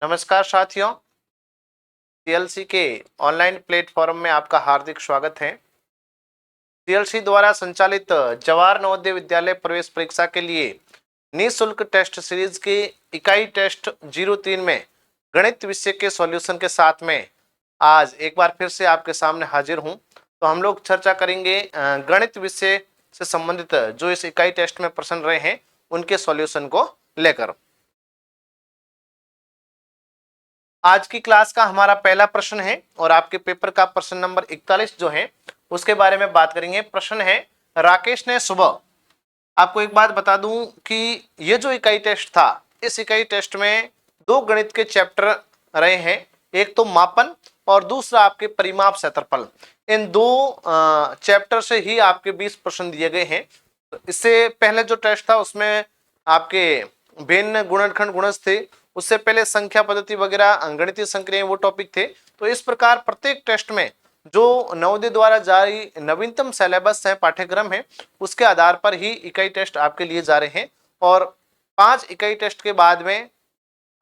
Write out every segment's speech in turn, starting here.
नमस्कार साथियों, सीएलसी के ऑनलाइन प्लेटफॉर्म में आपका हार्दिक स्वागत है। सीएलसी द्वारा संचालित जवाहर नवोदय विद्यालय प्रवेश परीक्षा के लिए निःशुल्क टेस्ट सीरीज की इकाई टेस्ट 03 में गणित विषय के सॉल्यूशन के साथ में आज एक बार फिर से आपके सामने हाजिर हूं। तो हम लोग चर्चा करेंगे गणित विषय से संबंधित जो इस इकाई टेस्ट में प्रश्न रहे हैं उनके सॉल्यूशन को लेकर। आज की क्लास का हमारा पहला प्रश्न है और आपके पेपर का प्रश्न नंबर 41 जो है उसके बारे में बात करेंगे। प्रश्न है, राकेश ने सुबह, आपको एक बात बता दूं कि ये जो इकाई टेस्ट था, इस इकाई टेस्ट में दो गणित के चैप्टर रहे हैं, एक तो मापन और दूसरा आपके परिमाप क्षेत्रफल। इन दो चैप्टर से ही आपके 20 प्रश्न दिए गए हैं। इससे पहले जो टेस्ट था उसमें आपके भिन्न गुणनखंड गुणज थे, उससे पहले संख्या पद्धति वगैरह गणितीय संक्रियाएं वो टॉपिक थे। तो इस प्रकार प्रत्येक टेस्ट में जो नवोदय द्वारा जारी नवीनतम सिलेबस है, पाठ्यक्रम है, उसके आधार पर ही इकाई टेस्ट आपके लिए जा रहे हैं और 5 इकाई टेस्ट के बाद में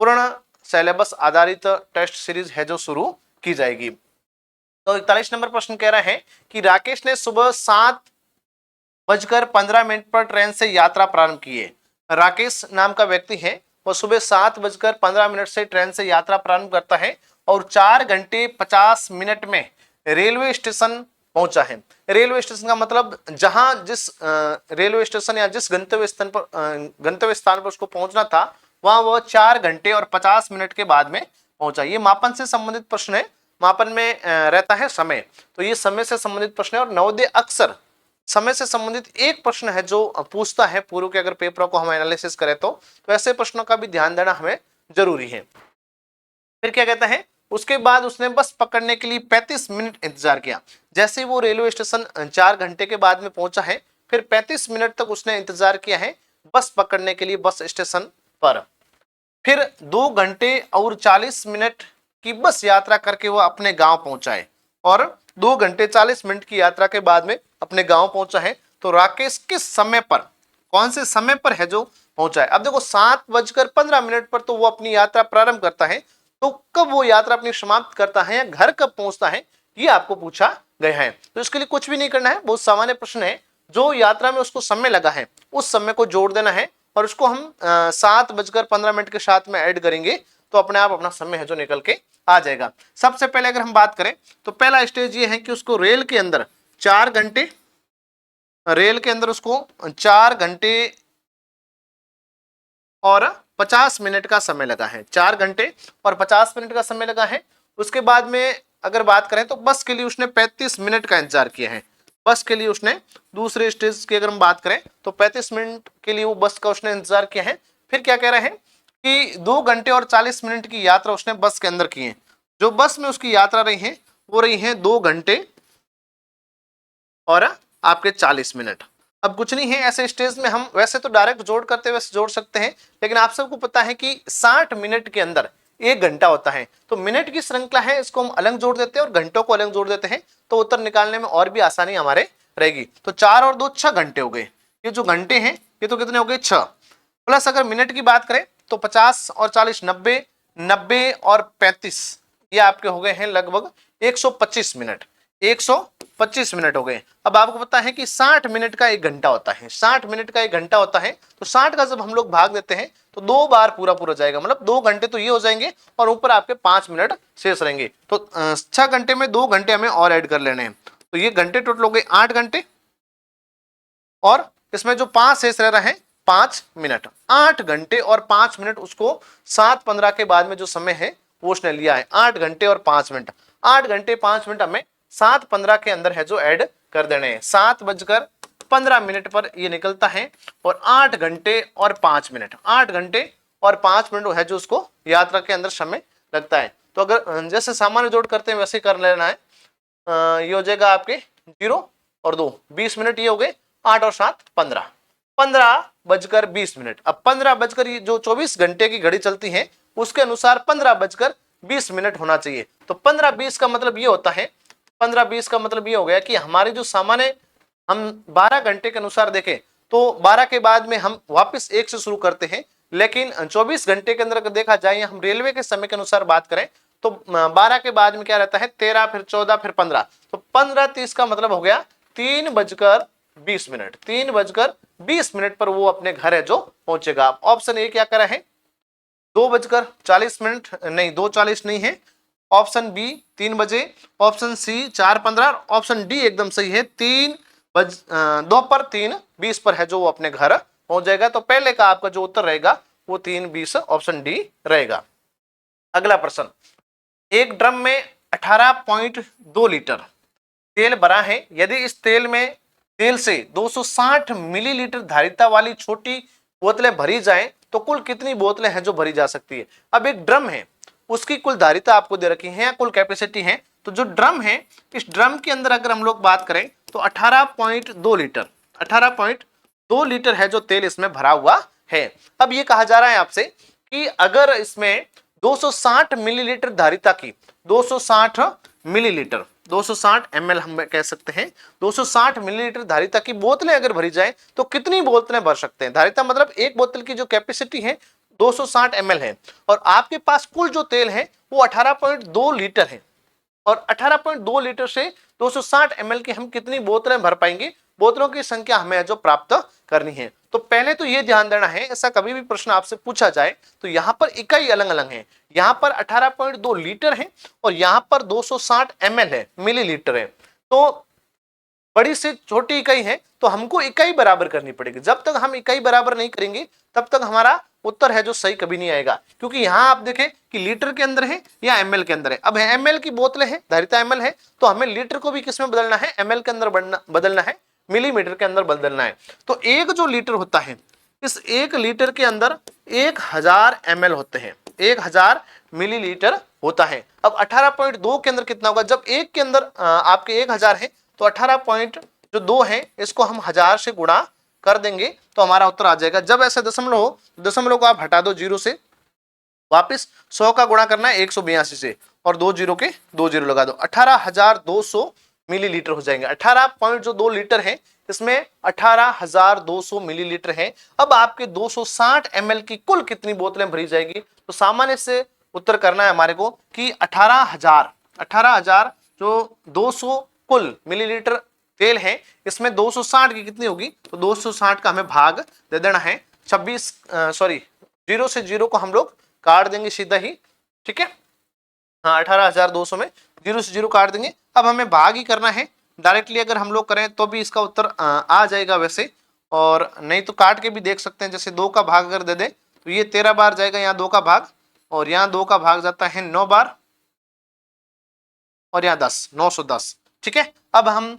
पूर्ण सिलेबस आधारित टेस्ट सीरीज है जो शुरू की जाएगी। तो 41 नंबर प्रश्न कह रहा है कि राकेश ने सुबह 7:15 पर ट्रेन से यात्रा प्रारंभ की है। राकेश नाम का व्यक्ति है, वो सुबह 7:15 से ट्रेन से यात्रा प्रारंभ करता है और 4 घंटे 50 मिनट में रेलवे स्टेशन पहुंचा है। रेलवे स्टेशन का मतलब जहां जिस रेलवे स्टेशन या जिस गंतव्य स्थान पर उसको पहुंचना था वहां वो 4 घंटे और 50 मिनट के बाद में पहुंचा। ये मापन से संबंधित प्रश्न है। मापन में रहता है समय, तो ये समय से संबंधित प्रश्न है और नवोदय अक्सर समय से संबंधित एक प्रश्न है जो पूछता है पूर्व के, अगर पेपरों को हम एनालिसिस करें तो ऐसे प्रश्नों का भी ध्यान देना हमें जरूरी है। फिर क्या कहता है, उसके बाद उसने बस पकड़ने के लिए 35 मिनट इंतजार किया। जैसे ही वो रेलवे स्टेशन 4 घंटे के बाद में पहुंचा है, फिर 35 मिनट तक उसने इंतजार किया है बस पकड़ने के लिए बस स्टेशन पर। फिर 2 घंटे और 40 मिनट की बस यात्रा करके वो अपने गांव पहुंचा है और 2 घंटे 40 मिनट की यात्रा के बाद में अपने गांव पहुंचा है। तो राकेश किस समय पर, कौन से समय पर है जो पहुंचा है? अब देखो 7:15 पर तो वो अपनी यात्रा प्रारंभ करता है, तो कब वो यात्रा अपनी समाप्त करता है या घर कब पहुंचता है, ये आपको पूछा गया है। तो इसके लिए कुछ भी नहीं करना है, बहुत सामान्य प्रश्न है। जो यात्रा में उसको समय लगा है उस समय को जोड़ देना है और उसको हम 7:15 के साथ में ऐड करेंगे तो अपने आप अपना समय है जो निकल के आ जाएगा। सबसे पहले अगर हम बात करें तो पहला स्टेज ये है कि उसको रेल के अंदर 4 घंटे, रेल के अंदर उसको 4 घंटे और 50 मिनट का समय लगा है। 4 घंटे और 50 मिनट का समय लगा है। उसके बाद में अगर बात करें तो बस के लिए उसने 35 मिनट का इंतजार किया है। बस के लिए उसने दूसरे स्टेज की अगर हम बात करें तो 35 मिनट के लिए वो बस का उसने इंतजार किया है। फिर क्या कह रहे हैं कि 2 घंटे और 40 मिनट की यात्रा उसने बस के अंदर की है। जो बस में उसकी यात्रा रही है वो रही है 2 घंटे और आपके 40 मिनट। अब कुछ नहीं है, ऐसे स्टेज में हम वैसे तो डायरेक्ट जोड़ करते वैसे जोड़ सकते हैं, लेकिन आप सबको पता है कि 60 मिनट के अंदर 1 घंटा होता है। तो मिनट की श्रृंखला है, इसको हम अलग जोड़ देते हैं और घंटों को अलग जोड़ देते हैं, तो उत्तर निकालने में और भी आसानी हमारे रहेगी। तो 4 और 2 6 घंटे हो गए। ये जो घंटे हैं ये तो कितने हो गए 6, प्लस अगर मिनट की बात करें तो 50 और 40 90, 90 और 35 ये आपके हो गए हैं लगभग 125 मिनट। 125 मिनट हो गए। अब आपको पता है कि 60 मिनट का 1 घंटा होता है। 60 मिनट का 1 घंटा होता है, तो 60 का जब हम लोग भाग देते हैं तो 2 बार पूरा पूरा जाएगा, मतलब 2 घंटे तो ये हो जाएंगे और ऊपर आपके 5 मिनट शेष रहेंगे। तो 6 घंटे में 2 घंटे हमें और ऐड कर लेने हैं, तो ये घंटे टोटल हो गए 8 घंटे और इसमें जो 5 शेष रह रहे हैं 5 मिनट। 8 घंटे और 5 मिनट उसको 7:15 के बाद में जो समय है वो उसने लिया है 8 घंटे और 5 मिनट। 8 घंटे 5 मिनट हमें 7:15 के अंदर है जो ऐड कर देने हैं। 7:15 पर ये निकलता है और 8 घंटे और 5 मिनट, 8 घंटे और 5 मिनट है जो उसको यात्रा के अंदर समय लगता है। तो अगर जैसे सामान्य जोड़ करते हैं वैसे कर लेना है। ये हो जाएगा आपके 0 और 2 20 मिनट, ये हो गए 8 और 7 15, 15:20। अब 15 जो 24 घंटे की घड़ी चलती है उसके अनुसार 15:20 होना चाहिए। तो 15:20 का मतलब ये होता है, 15:20 का मतलब ये हो गया कि हमारे जो सामान्य हम 12 घंटे के अनुसार देखें तो 12 के बाद में हम वापस 1 से शुरू करते हैं, लेकिन 24 घंटे के अंदर अगर देखा जाए, हम रेलवे के समय के अनुसार बात करें तो 12 के बाद में क्या रहता है, 13, फिर 14, फिर 15, तो 15:30 का मतलब हो गया 3:20। 3:20 पर वो अपने घर है जो पहुंचेगा। ऑप्शन ए क्या करा है, 2:40, नहीं 2:40 नहीं है, ऑप्शन बी 3 बजे, ऑप्शन सी 4:15, ऑप्शन डी एकदम सही है, 2 पर 3:20 पर है जो वो अपने घर पहुंच जाएगा। तो पहले का आपका जो उत्तर रहेगा वो 3:20 ऑप्शन डी रहेगा। अगला प्रश्न, एक ड्रम में 18.2 लीटर तेल भरा है। यदि इस तेल से 260 मिलीलीटर धारिता वाली छोटी बोतलें भरी जाएं तो कुल कितनी बोतलें हैं जो भरी जा सकती है। अब एक ड्रम है, उसकी कुल धारिता आपको दे रखी है या कुल कैपेसिटी है। तो जो ड्रम है, इस ड्रम के अंदर अगर हम लोग बात करें तो 18.2 लीटर है जो तेल इसमें भरा हुआ है। अब ये कहा जा रहा है आपसे कि अगर इसमें 260 मिलीलीटर धारिता की, 260 मिलीलीटर, 260 ml हम कह सकते हैं, 260 मिलीलीटर धारिता की बोतलें अगर भरी जाए तो कितनी बोतलें भर सकते हैं। धारिता मतलब एक बोतल की जो कैपेसिटी है 260 ml है, और आपके पास कुल जो तेल है वो 18.2 लीटर है, और 18.2 लीटर से 260 ml की हम कितनी बोतलें भर पाएंगे, बोतलों की संख्या हमें जो प्राप्त करनी है। तो पहले तो ये ध्यान देना है, ऐसा कभी भी प्रश्न आपसे पूछा जाए तो यहां पर इकाई अलग अलग है। यहां पर 18.2 लीटर है और यहां पर 260 ml है, मिलीलीटर है। तो बड़ी से छोटी इकाई है तो हमको इकाई बराबर करनी पड़ेगी। जब तक हम इकाई बराबर नहीं करेंगे तब तक हमारा उत्तर है जो सही कभी नहीं आएगा, क्योंकि यहां आप देखें कि लीटर के अंदर है या ml के अंदर है। अब ml की बोतलें हैं, धारिता ml है, तो हमें लीटर को भी किसमें बदलना है, ml के अंदर बदलना है, मिलीमीटर के अंदर बदलना है। तो एक जो लीटर होता है, इस 1 लीटर के अंदर 1000 ml होते हैं, 1000 मिलीलीटर होता है। अब 18.2 के अंदर कितना होगा, जब एक के अंदर आपके 1000 है तो 18.2 है, इसको हम 1000 से गुणा कर देंगे तो हमारा उत्तर आ जाएगा। जब ऐसे दशमलव हो, दशमलव को आप हटा दो जीरो से, वापस 100 का गुणा करना है 182 से, और 2 जीरो के 2 जीरो लगा दो, 18,200 मिलीलीटर हो जाएंगे। 18.2 लीटर है, इसमें 18,200 मिलीलीटर है। अब आपके 260 ml की कुल कितनी बोतलें भरी जाएगी, तो सामान्य से उत्तर करना है हमारे को कि 18,000 जो 200 कुल मिलीलीटर तेल है, इसमें 260 की कितनी होगी, तो 260 का हमें भाग दे देना है 0 से 0 को हम लोग काट देंगे सीधा ही, ठीक है। हाँ, 18,200 में 0 से 0 काट देंगे। अब हमें भाग ही करना है, डायरेक्टली अगर हम लोग करें तो भी इसका उत्तर आ जाएगा वैसे, और नहीं तो काट के भी देख सकते हैं। जैसे 2 का भाग अगर दे दे तो ये 13 बार जाएगा यहाँ 2 का भाग, और यहाँ 2 का भाग जाता है 9 बार, और यहाँ 10, 910, ठीक है। अब हम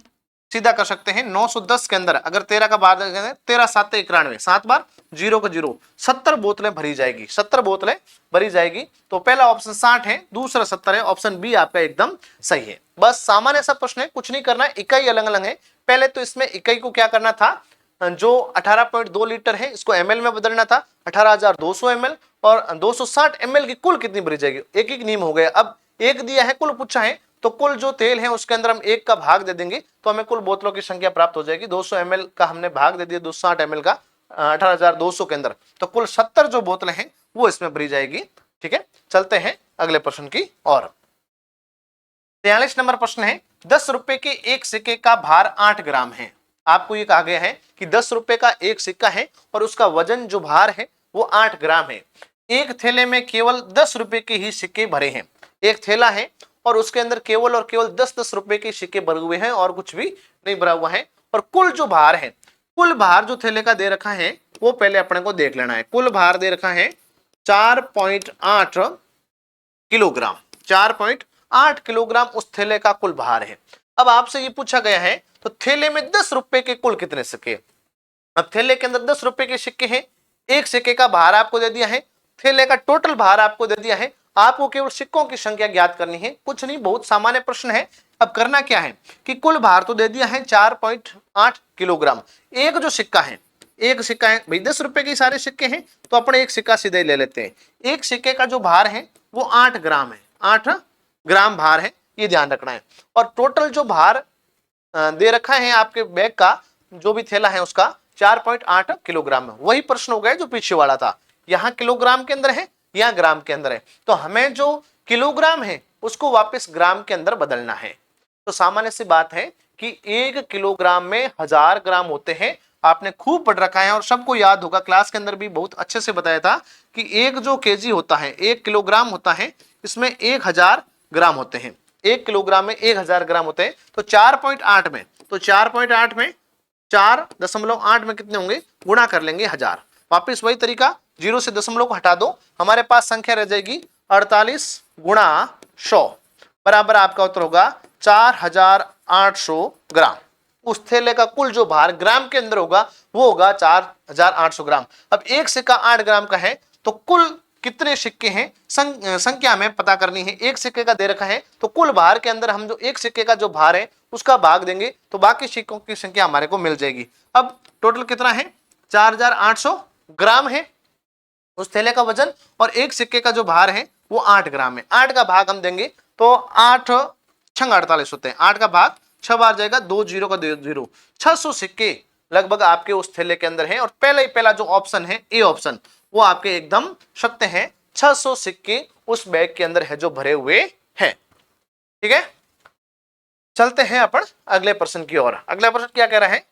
सीधा कर सकते हैं 910 के अंदर अगर 13 का भाग 13 7 91, 7 बार 0 को 0, 70 बोतलें भरी जाएगी, 70 बोतलें भरी जाएगी। तो पहला ऑप्शन 60 है, दूसरा 70 है, ऑप्शन बी आपका एकदम सही है। बस सामान्य सा प्रश्न है, कुछ नहीं करना है, इकाई अलग अलग है। पहले तो इसमें इकाई को क्या करना था, जो 18.2 लीटर है इसको ml में बदलना था, 18,200 ml, और 260 ml की कुल कितनी भरी जाएगी, एक एक नियम हो गया। अब एक दिया है, कुल पूछा है, तो कुल जो तेल है उसके अंदर हम 1 का भाग दे देंगे तो हमें कुल बोतलों की संख्या प्राप्त हो जाएगी। 200 ml का हमने भाग दे दिया 260 ml का 18,200 के अंदर, तो कुल 70 जो बोतलें हैं वो इसमें भरी जाएगी, ठीक है। चलते हैं अगले प्रश्न की ओर। 43 नंबर प्रश्न है, 10 रुपए के एक सिक्के का भार 8 ग्राम है। आपको ये कहा गया है कि 10 रुपए का एक सिक्का है और उसका वजन जो भार है वो 8 ग्राम है। एक थैले में केवल 10 रुपए के ही सिक्के भरे हैं। एक थैला है और उसके अंदर केवल और केवल 10-10 रुपए के सिक्के भरे हुए हैं और कुछ भी नहीं भरा हुआ है। और कुल जो भार है, कुल भार जो थैले का दे रखा है वो पहले अपने को देख लेना है। कुल भार दे रखा है 4.8 किलोग्राम, 4.8 किलोग्राम उस थैले का कुल भार है। अब आपसे ये पूछा गया है तो थैले में 10 रुपए के कुल कितने सिक्के। अब थैले के अंदर 10 रुपए के सिक्के हैं, एक सिक्के का भार आपको दे दिया है, थैले का टोटल भार आपको दे दिया है, आपको केवल सिक्कों की संख्या ज्ञात करनी है। कुछ नहीं, बहुत सामान्य प्रश्न है। अब करना क्या है कि कुल भार तो दे दिया है 4.8 किलोग्राम। एक जो सिक्का है, एक सिक्का है भाई, 10 रुपए के सारे सिक्के हैं तो अपने एक सिक्का सीधे ले लेते हैं। एक सिक्के का जो भार है वो 8 ग्राम है, 8 ग्राम भार है, ये ध्यान रखना है। और टोटल जो भार दे रखा है आपके बैग का जो भी थैला है उसका 4.8 किलोग्राम है। वही प्रश्न हो गया जो पीछे वाला था, यहाँ किलोग्राम के अंदर है, यहाँ ग्राम के अंदर है, तो हमें जो किलोग्राम है उसको वापस ग्राम के अंदर बदलना है। तो सामान्य सी बात है कि 1 किलोग्राम में 1000 ग्राम होते हैं। आपने खूब पढ़ रखा है और सबको याद होगा, क्लास के अंदर भी बहुत अच्छे से बताया था कि एक जो केजी होता है, 1 किलोग्राम होता है, इसमें 1000 ग्राम होते हैं। 1 किलोग्राम में 1000 ग्राम होते हैं। तो 4.8 में, तो 4.8 में 4.8 में कितने होंगे, गुणा कर लेंगे 1000। वापिस वही तरीका, 0 से दशमलव को हटा दो, हमारे पास संख्या रह जाएगी 48 गुणा 100 बराबर आपका उत्तर होगा 4800 ग्राम। उस थैले का कुल जो भार ग्राम के अंदर होगा वो होगा 4800 ग्राम। अब एक सिक्का 8 ग्राम का है तो कुल कितने सिक्के हैं संख्या में पता करनी है। एक सिक्के का दे रखा है तो कुल भार के अंदर हम जो एक सिक्के का जो भार है उसका भाग देंगे तो बाकी सिक्कों की संख्या हमारे को मिल जाएगी। अब टोटल कितना है, 4800 ग्राम है उस थैले का वजन, और एक सिक्के का जो भार है वो 8 ग्राम है। 8 का भाग हम देंगे तो 8 छंग 48 होते हैं, 8 का भाग 6 बार जाएगा, 2 0 का 2 0, 600 सिक्के लगभग आपके उस थैले के अंदर है। और पहला जो ऑप्शन है ए ऑप्शन, वो आपके एकदम सत्य है, 600 सिक्के उस बैग के अंदर है जो भरे हुए हैं। ठीक है, चलते हैं अपन अगले प्रश्न की ओर। अगला प्रश्न क्या कह रहा है,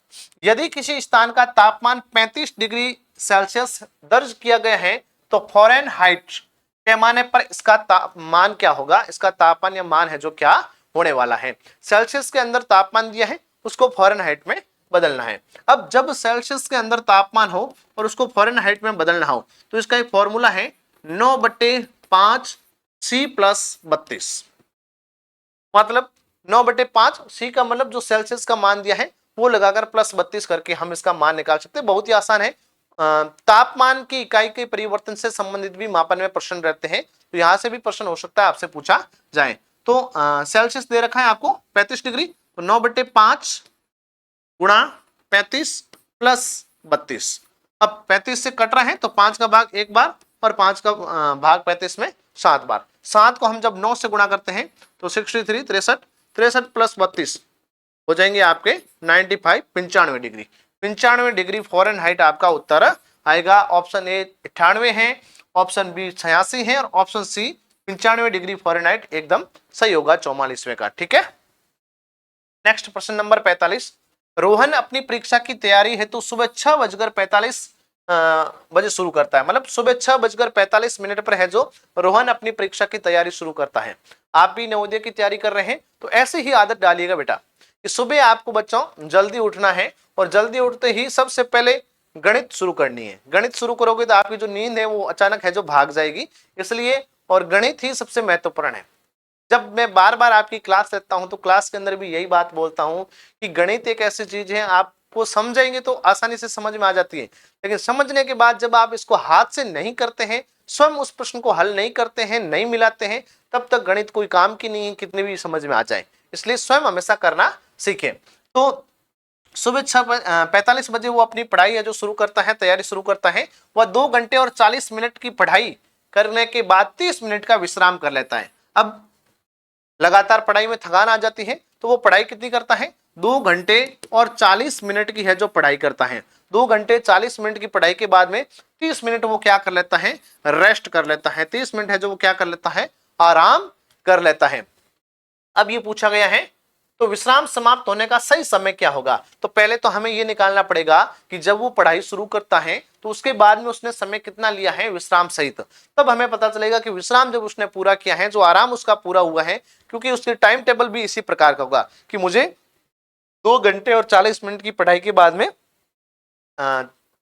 यदि किसी स्थान का तापमान 35 डिग्री सेल्सियस दर्ज किया गया है तो फ़ारेनहाइट पैमाने पर इसका तापमान क्या होगा। इसका तापमान या मान है जो क्या होने वाला है। सेल्सियस के अंदर तापमान दिया है, उसको फ़ारेनहाइट में बदलना है। अब जब सेल्सियस के अंदर तापमान हो और उसको फ़ारेनहाइट में बदलना हो तो इसका एक फॉर्मूला है 9/5 C + 32। मतलब 9/5 C का मतलब जो सेल्सियस का मान दिया है वो लगाकर +32 करके हम इसका मान निकाल सकते हैं। बहुत ही आसान है। तापमान की इकाई के परिवर्तन से संबंधित भी मापन में प्रश्न रहते हैं, तो यहां से भी प्रश्न हो सकता है आपसे पूछा जाए। तो सेल्सियस दे रखा है आपको 35 डिग्री, तो 9/5 गुणा 35 + 32। अब 35 से कट रहा है तो 5 का भाग 1 बार और 5 का भाग 35 में 7 बार। 7 को हम जब 9 से गुणा करते हैं तो 63 63 + 32 हो जाएंगे आपके 95 95 डिग्री। 95 डिग्री फ़ारेनहाइट आपका उत्तर आएगा। ऑप्शन ए 98 है, ऑप्शन बी 86 है और ऑप्शन सी 95 डिग्री फ़ारेनहाइट एकदम सही होगा 44वें का। ठीक है, नेक्स्ट प्रश्न नंबर 45। रोहन अपनी परीक्षा की तैयारी हेतु सुबह 6:45 बजे शुरू करता है। मतलब सुबह 6:45 पर है जो रोहन अपनी परीक्षा की तैयारी शुरू करता है। आप भी नवोदय की तैयारी कर रहे हैं तो ऐसी ही आदत डालिएगा बेटा कि सुबह आपको बच्चों जल्दी उठना है और जल्दी उठते ही सबसे पहले गणित शुरू करनी है। गणित शुरू करोगे तो आपकी जो नींद है वो अचानक है जो भाग जाएगी, इसलिए और गणित ही सबसे महत्वपूर्ण है। जब मैं बार बार आपकी क्लास लेता हूं तो क्लास के अंदर भी यही बात बोलता हूं कि गणित एक ऐसी चीज है, आपको समझेंगे तो आसानी से समझ में आ जाती है, लेकिन समझने के बाद जब आप इसको हाथ से नहीं करते हैं, स्वयं उस प्रश्न को हल नहीं करते हैं, नहीं मिलाते हैं, तब तक गणित कोई काम की नहीं है, कितनी भी समझ में आ जाए। इसलिए स्वयं हमेशा करना सीखें। तो सुबह 6:45 बजे वो अपनी पढ़ाई है जो शुरू करता है, तैयारी शुरू करता है। वह 2 घंटे और 40 मिनट की पढ़ाई करने के बाद 30 मिनट का विश्राम कर लेता है। अब लगातार पढ़ाई में थकान आ जाती है तो वो पढ़ाई कितनी करता है, 2 घंटे और 40 मिनट की है जो पढ़ाई करता है। 2 घंटे 40 मिनट की पढ़ाई के बाद में 30 मिनट वो क्या कर लेता है, रेस्ट कर लेता है। 30 मिनट है जो वो क्या कर लेता है, आराम कर लेता है। अब ये पूछा गया है तो विश्राम समाप्त होने का सही समय क्या होगा। तो पहले तो हमें ये निकालना पड़ेगा कि जब वो पढ़ाई शुरू करता है तो उसके बाद में उसने समय कितना लिया है विश्राम सहित, तब हमें पता चलेगा कि विश्राम जब उसने पूरा किया है, जो आराम उसका पूरा हुआ है, क्योंकि उसके टाइम टेबल भी इसी प्रकार का होगा कि मुझे 2 घंटे और 40 मिनट की पढ़ाई के बाद में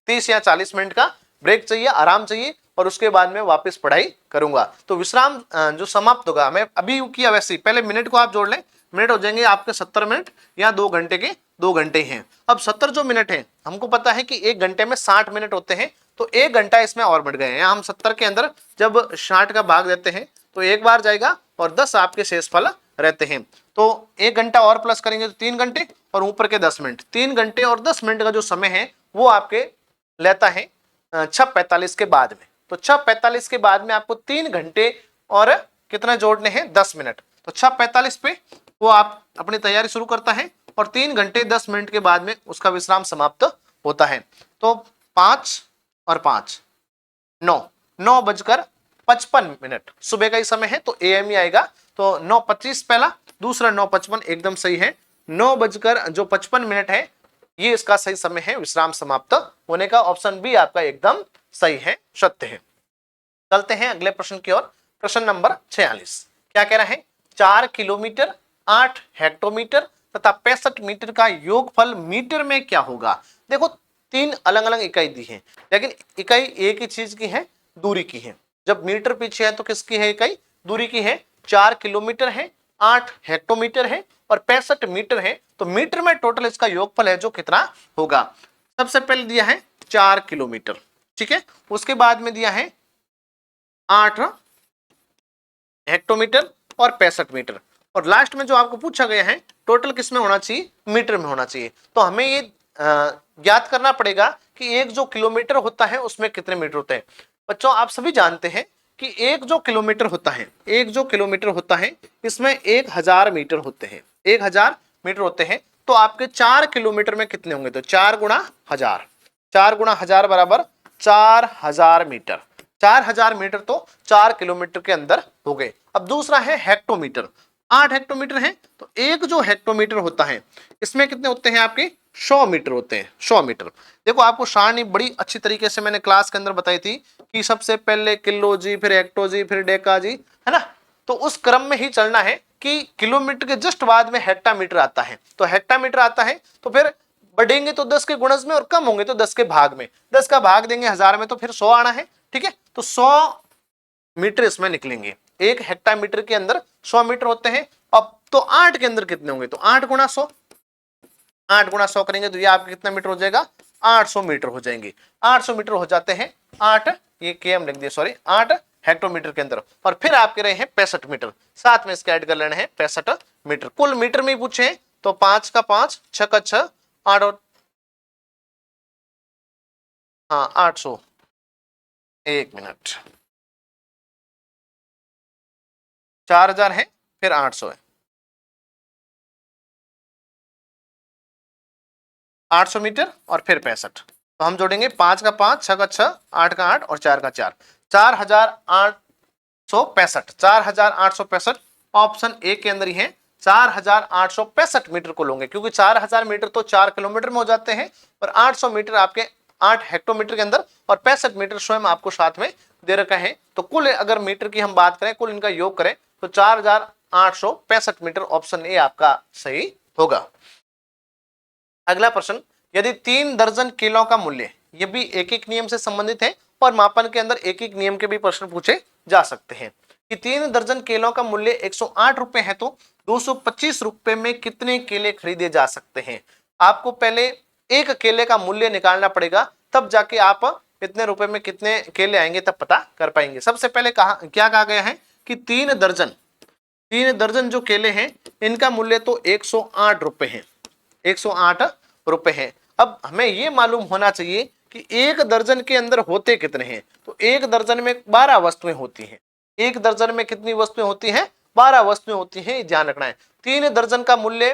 30 या 40 मिनट का ब्रेक चाहिए, आराम चाहिए, और उसके बाद में वापस पढ़ाई करूंगा। तो विश्राम जो समाप्त होगा, मैं अभी किया वैसे ही, पहले मिनट को आप जोड़ लें, मिनट हो जाएंगे आपके 70 मिनट या 2 घंटे के 2 घंटे हैं। अब 70 जो मिनट है, हमको पता है कि 1 घंटे में 60 मिनट होते हैं, तो 1 घंटा इसमें और बढ़ गए हैं। हम 70 के अंदर जब 60 का भाग देते हैं तो 1 बार जाएगा और 10 आपके शेषफल रहते हैं। तो 1 घंटा और प्लस करेंगे तो 3 घंटे और ऊपर के 10 मिनट, 3 घंटे और 10 मिनट का जो समय है वो आपके लेता है 6:45 के बाद में। तो 6:45 के बाद में आपको 3 घंटे और कितना जोड़ने हैं, 10 मिनट। तो 6:45 पे वो आप अपनी तैयारी शुरू करता है और 3 घंटे 10 मिनट के बाद में उसका विश्राम समाप्त होता है। तो 5 और 5 9:55 सुबह का ही समय है तो AM ही आएगा। तो 9:25 पहला, दूसरा 9:55 एकदम सही है। 9:55 है ये इसका सही समय है विश्राम समाप्त होने का। ऑप्शन बी आपका एकदम सही है, सत्य है। चलते हैं अगले प्रश्न की ओर। प्रश्न नंबर 46 क्या कह रहा है? 4 किलोमीटर, 8 हेक्टोमीटर तथा 65 मीटर का योगफल मीटर में क्या होगा? देखो 3 अलग अलग इकाई दी है, लेकिन इकाई एक ही चीज की है, दूरी की है। जब मीटर पीछे है तो किसकी है इकाई? दूरी की है। 4 किलोमीटर है, 8 हेक्टोमीटर है और 65 मीटर है। तो मीटर में टोटल इसका योगफल है जो कितना होगा? सबसे पहले दिया है 4 किलोमीटर, ठीक है। उसके बाद में दिया है 8 हेक्टोमीटर और 65 मीटर, और लास्ट में जो आपको पूछा गया है टोटल किस में होना चाहिए? मीटर में होना चाहिए। तो हमें ये ज्ञात करना पड़ेगा कि एक जो किलोमीटर होता है उसमें कितने मीटर होते हैं। बच्चों आप सभी जानते हैं कि एक जो किलोमीटर होता है, एक जो किलोमीटर होता है इसमें 1000 मीटर होते हैं, 1000 मीटर होते हैं। तो आपके 4 किलोमीटर में कितने होंगे? तो 4 गुणा 1000, 4 गुणा 1000 बराबर 4000 मीटर। 4000 मीटर तो 4 किलोमीटर के अंदर हो गए। अब दूसरा है हेक्टोमीटर। 8 हेक्टोमीटर है तो एक जो हेक्टोमीटर होता है इसमें कितने होते हैं? आपके 100 मीटर होते हैं, 100 मीटर। देखो आपको सारणी बड़ी अच्छी तरीके से मैंने क्लास के अंदर बताई थी कि सबसे पहले किलो जी, फिर हेक्टो जी, फिर डेका जी, है ना। तो उस क्रम में ही चलना है कि किलोमीटर के जस्ट बाद में हेक्टामीटर आता है। तो हेक्टामीटर आता है तो फिर बढ़ेंगे तो 10 के गुणज में और कम होंगे तो 10 के भाग में। 10 का भाग देंगे 1000 में तो फिर 100 आना है, ठीक है। तो 100 मीटर इसमें निकलेंगे। एक हेक्टामीटर के अंदर 100 मीटर होते हैं। अब तो 8 के अंदर कितने होंगे? तो 8 गुणा 100, 8 गुणा 100 करेंगे तो ये आपके कितना मीटर हो जाएगा? 800 मीटर हो जाएंगे। 800 मीटर हो जाते हैं 8, ये केएम लिख दिया सॉरी, 8 हेक्टोमीटर के अंदर। और फिर आपके रहे हैं 65 मीटर, साथ में इसके ऐड कर लेना है 65 मीटर। कुल मीटर में ही पूछे तो 5 का 5, 6 का 6, 8 और हाँ 800। एक मिनट, 4000 है फिर 800 है, 800 मीटर और फिर 65। तो हम जोड़ेंगे 5 का 5, 6 का 6, 8 का 8 और 4 का 4, 4865, 4865 ऑप्शन ए के अंदर ही है। 4865 मीटर को लोगे क्योंकि 4000 मीटर तो 4 किलोमीटर में हो जाते हैं और 800 मीटर आपके 8 हेक्टोमीटर के अंदर और 65 मीटर स्वयं आपको साथ में दे रखा है। तो कुल अगर मीटर की हम बात करें, कुल इनका योग करें तो 4865 मीटर ऑप्शन ए आपका सही होगा। अगला प्रश्न, यदि 3 दर्जन केलों का मूल्य, ये भी एक एक नियम से संबंधित है और मापन के अंदर एक एक नियम के भी प्रश्न पूछे जा सकते हैं कि 3 दर्जन केलों का मूल्य 108 रुपए है तो 225 रुपए में कितने केले खरीदे जा सकते हैं? आपको पहले एक केले का मूल्य निकालना पड़ेगा, तब जाके आप इतने रुपए में कितने केले आएंगे तब पता कर पाएंगे। सबसे पहले क्या कहा गया है कि 3 दर्जन जो केले हैं इनका मूल्य तो 108 रुपए है, 108 रुपए है। अब हमें यह मालूम होना चाहिए कि एक दर्जन के अंदर होते कितने हैं। तो एक दर्जन में 12 वस्तुएं होती हैं। एक दर्जन में कितनी वस्तुएं होती हैं? 12 वस्तुएं होती हैं, ध्यान रखना है। 3 दर्जन का मूल्य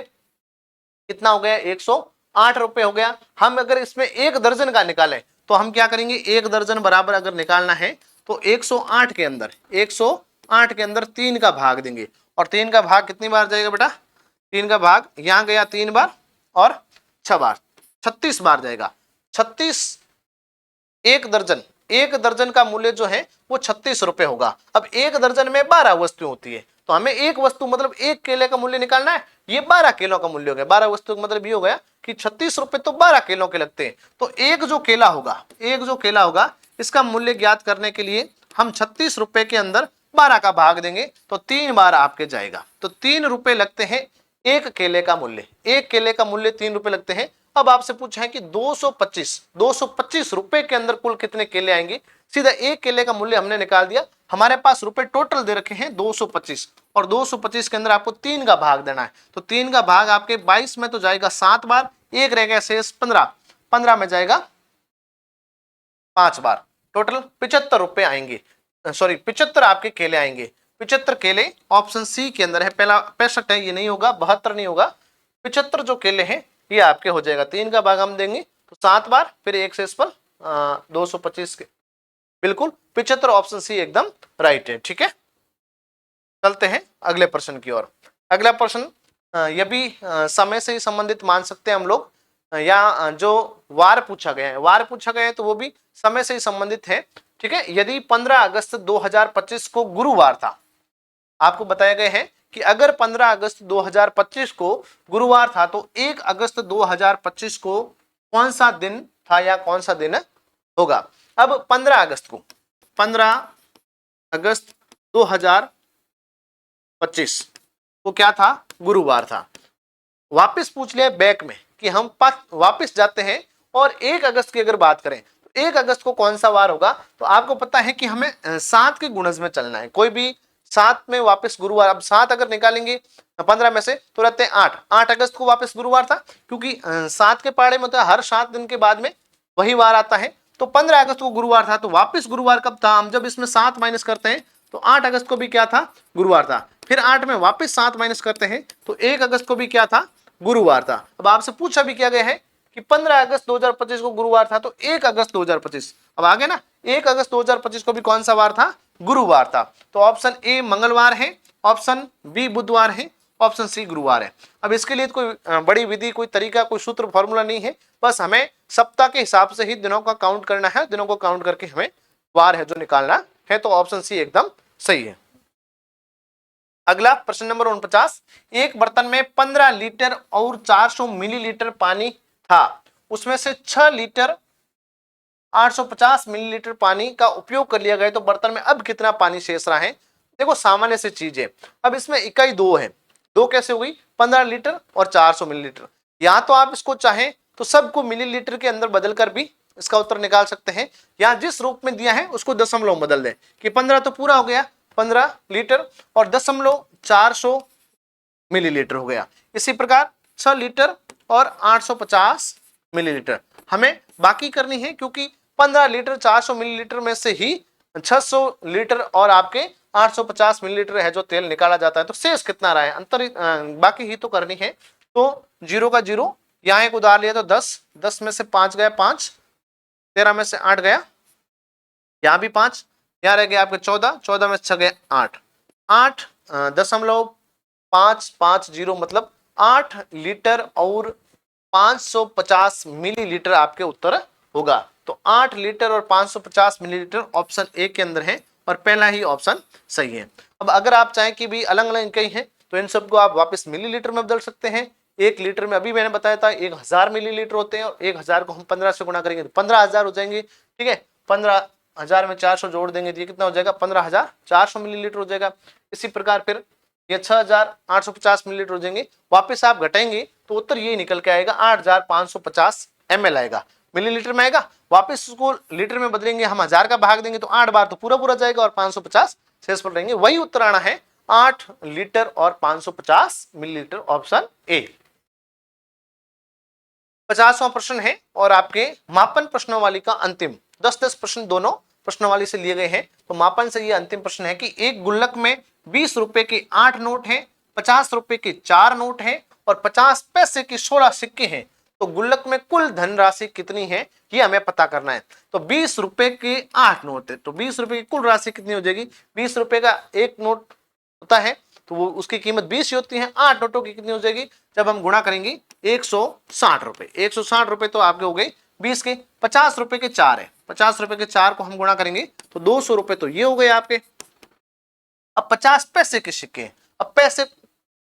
कितना हो गया? 108 रुपए हो गया। हम अगर इसमें एक दर्जन का निकालें तो हम क्या करेंगे? एक दर्जन बराबर अगर निकालना है तो 108 के अंदर 108 के अंदर 3 का भाग देंगे और 3 का भाग कितनी बार जाएगा बेटा? 3 का भाग यहां गया 3 बार और 6 बार, 36 बार जाएगा। 36 एक दर्जन का मूल्य जो है वो 36 रुपए होगा। अब एक दर्जन में 12 वस्तुएं होती है तो हमें एक वस्तु मतलब एक केले का मूल्य निकालना है। ये 12 केलों का मूल्य हो गया। 12 वस्तु का मतलब ये हो गया कि 36 रुपए तो 12 केलों के लगते हैं। तो एक जो केला होगा इसका मूल्य ज्ञात करने के लिए हम 36 रुपए के अंदर 12 का भाग देंगे तो 3 बार आपके जाएगा। तो 3 रुपए लगते हैं एक केले का मूल्य। एक केले का मूल्य 3 रुपए लगते हैं। अब आपसे पूछा है कि 225 रुपए के अंदर कुल कितने केले आएंगे। सीधा एक केले का मूल्य हमने निकाल दिया। हमारे पास रुपए टोटल दे रखे हैं 225 और 225 के अंदर आपको 3 का भाग देना है। तो 3 का भाग आपके 22 में तो जाएगा 7 बार, एक रह गया शेष 15 में जाएगा 5 बार। टोटल 75 रुपए आएंगे, सॉरी 75 आपके केले आएंगे। 75 केले ऑप्शन सी के अंदर है। पहला 65 है, ये नहीं होगा, 72 नहीं होगा। 75 जो केले हैं ये आपके हो जाएगा। 3 का भाग हम देंगे तो 7 बार, फिर एक शेष पर 225 के बिल्कुल 75 ऑप्शन सी एकदम राइट है। ठीक है, चलते हैं अगले प्रश्न की ओर। अगला प्रश्न यह भी समय से ही संबंधित मान सकते हैं हम लोग, या जो वार पूछा गया है, वार पूछा गया है तो वो भी समय से ही संबंधित है। ठीक है, यदि 15 अगस्त 2025 को गुरुवार था, आपको बताया गया है कि अगर 15 अगस्त 2025 को गुरुवार था तो 1 अगस्त 2025 को कौन सा दिन था या कौन सा दिन होगा। अब 15 अगस्त को, 15 अगस्त 2025 को क्या था, गुरुवार था। वापस पूछ लिया बैक में कि हम वापस जाते हैं और 1 अगस्त की अगर बात करें तो 1 अगस्त को कौन सा वार होगा, तो आपको पता है कि हमें 7 के गुणज में चलना है। कोई भी 7 में वापस गुरुवार, अब 7 अगर निकालेंगे 15 में से तो रहते हैं 8 अगस्त को वापस गुरुवार था, क्योंकि 7 के पाड़े में तो हर 7 दिन के बाद में वही वार आता है। तो 15 अगस्त को गुरुवार था, तो वापस गुरुवार कब था, हम जब इसमें 7 माइनस करते हैं तो 8 अगस्त को भी क्या था, गुरुवार था। फिर 8 में वापस 7 माइनस करते हैं तो 1 अगस्त को भी क्या था, गुरुवार था। अब आपसे पूछा भी क्या गया है कि 15 अगस्त 2025 को गुरुवार था, तो 1 अगस्त 2025, अब आगे ना 1 अगस्त 2025 को भी कौन सा वार था, गुरुवार था। तो ऑप्शन ए मंगलवार है, ऑप्शन बी बुधवार है, ऑप्शन सी गुरुवार है। अब इसके लिए कोई बड़ी विधि, कोई तरीका, कोई सूत्र, फॉर्मूला नहीं है, बस हमें सप्ताह के हिसाब से ही दिनों का काउंट करना है, दिनों को काउंट करके हमें वार है जो निकालना है। तो ऑप्शन सी एकदम सही है। अगला प्रश्न नंबर 49, एक बर्तन में 15 लीटर और 400 मिलीलीटर पानी था, उसमें से 6 लीटर 850 मिलीलीटर पानी का उपयोग कर लिया गया, तो बर्तन में अब कितना पानी शेष रहा है। देखो सामान्य से चीज है, अब इसमें इकाई 2 है, 2 कैसे हुई, 15 लीटर और 400 मिलीलीटर। या तो आप इसको चाहें तो सबको मिलीलीटर के अंदर बदल कर भी इसका उत्तर निकाल सकते हैं, या जिस रूप में दिया है उसको दशमलव बदल दें कि 15 तो पूरा हो गया, 15 लीटर और 0.400 मिलीलीटर हो गया। इसी प्रकार 6 लीटर और 850 मिलीलीटर हमें बाकी करनी है, क्योंकि 15 लीटर 400 मिलीलीटर में से ही 600 लीटर और आपके 850 मिलीलीटर है जो तेल निकाला जाता है। तो शेष कितना रहा है, अंतर बाकी ही तो करनी है। तो 0 का 0, यहाँ एक उधार लिया तो 10, 10 में से 5 गया 5, 13 में से 8 गया, यहाँ भी 5, यहाँ रह गया आपके 14, 14 में से 6 गया 8, 8.550 मतलब 8 लीटर और 550 मिलीलीटर आपके उत्तर होगा। तो 8 लीटर और 550 मिलीलीटर ऑप्शन ए के अंदर है और पहला ही ऑप्शन सही है। अब अगर आप चाहें कि भी अलग अलग इकाई है तो इन सबको आप वापस मिलीलीटर में बदल सकते हैं। 1 लीटर में अभी मैंने बताया था 1000 मिलीलीटर होते हैं, और 1000 को हम 15 से गुणा करेंगे तो 15,000 हो जाएंगे। ठीक है, 15,000 में 400 जोड़ देंगे तो ये कितना हो जाएगा, 15,400 मिलीलीटर हो जाएगा। इसी प्रकार फिर ये 6,850 मिलीलीटर हो जाएंगे, वापस आप घटाएंगे तो उत्तर यही निकल के आएगा 8,550 ml आएगा, मिलीलीटर में आएगा। वापस उसको लीटर में बदलेंगे, हम 1000 का भाग देंगे तो 8 बार तो पूरा पूरा जाएगा और 550 शेष पर रहेंगे। वही उत्तर आना है 8 लीटर और 550 मिलीलीटर, ऑप्शन ए। 50वां प्रश्न है और आपके मापन प्रश्नावली का अंतिम 10-10 प्रश्न दोनों प्रश्नावली से लिए गए हैं। तो मापन से ये अंतिम प्रश्न है कि एक गुल्लक में 20 रुपए के 8 नोट हैं, 50 रुपए के 4 नोट हैं और 50 पैसे के 16 सिक्के हैं। तो गुल्लक में कुल धनराशि कितनी है ये हमें पता करना है। तो 20 रुपए के 8 नोट है, तो 20 रुपए की कुल राशि कितनी हो जाएगी, 20 रुपए का एक नोट होता है तो वो उसकी कीमत 20 होती है, 8 नोटों की कितनी हो जाएगी, जब हम गुणा करेंगे 160 रुपए। 160 रुपए तो आपके हो गए 20 के। 50 रुपए के 4 है, 50 रुपए के 4 को हम गुणा करेंगे तो 200 रुपए तो ये हो गए आपके। अब 50 पैसे के सिक्के, अब पैसे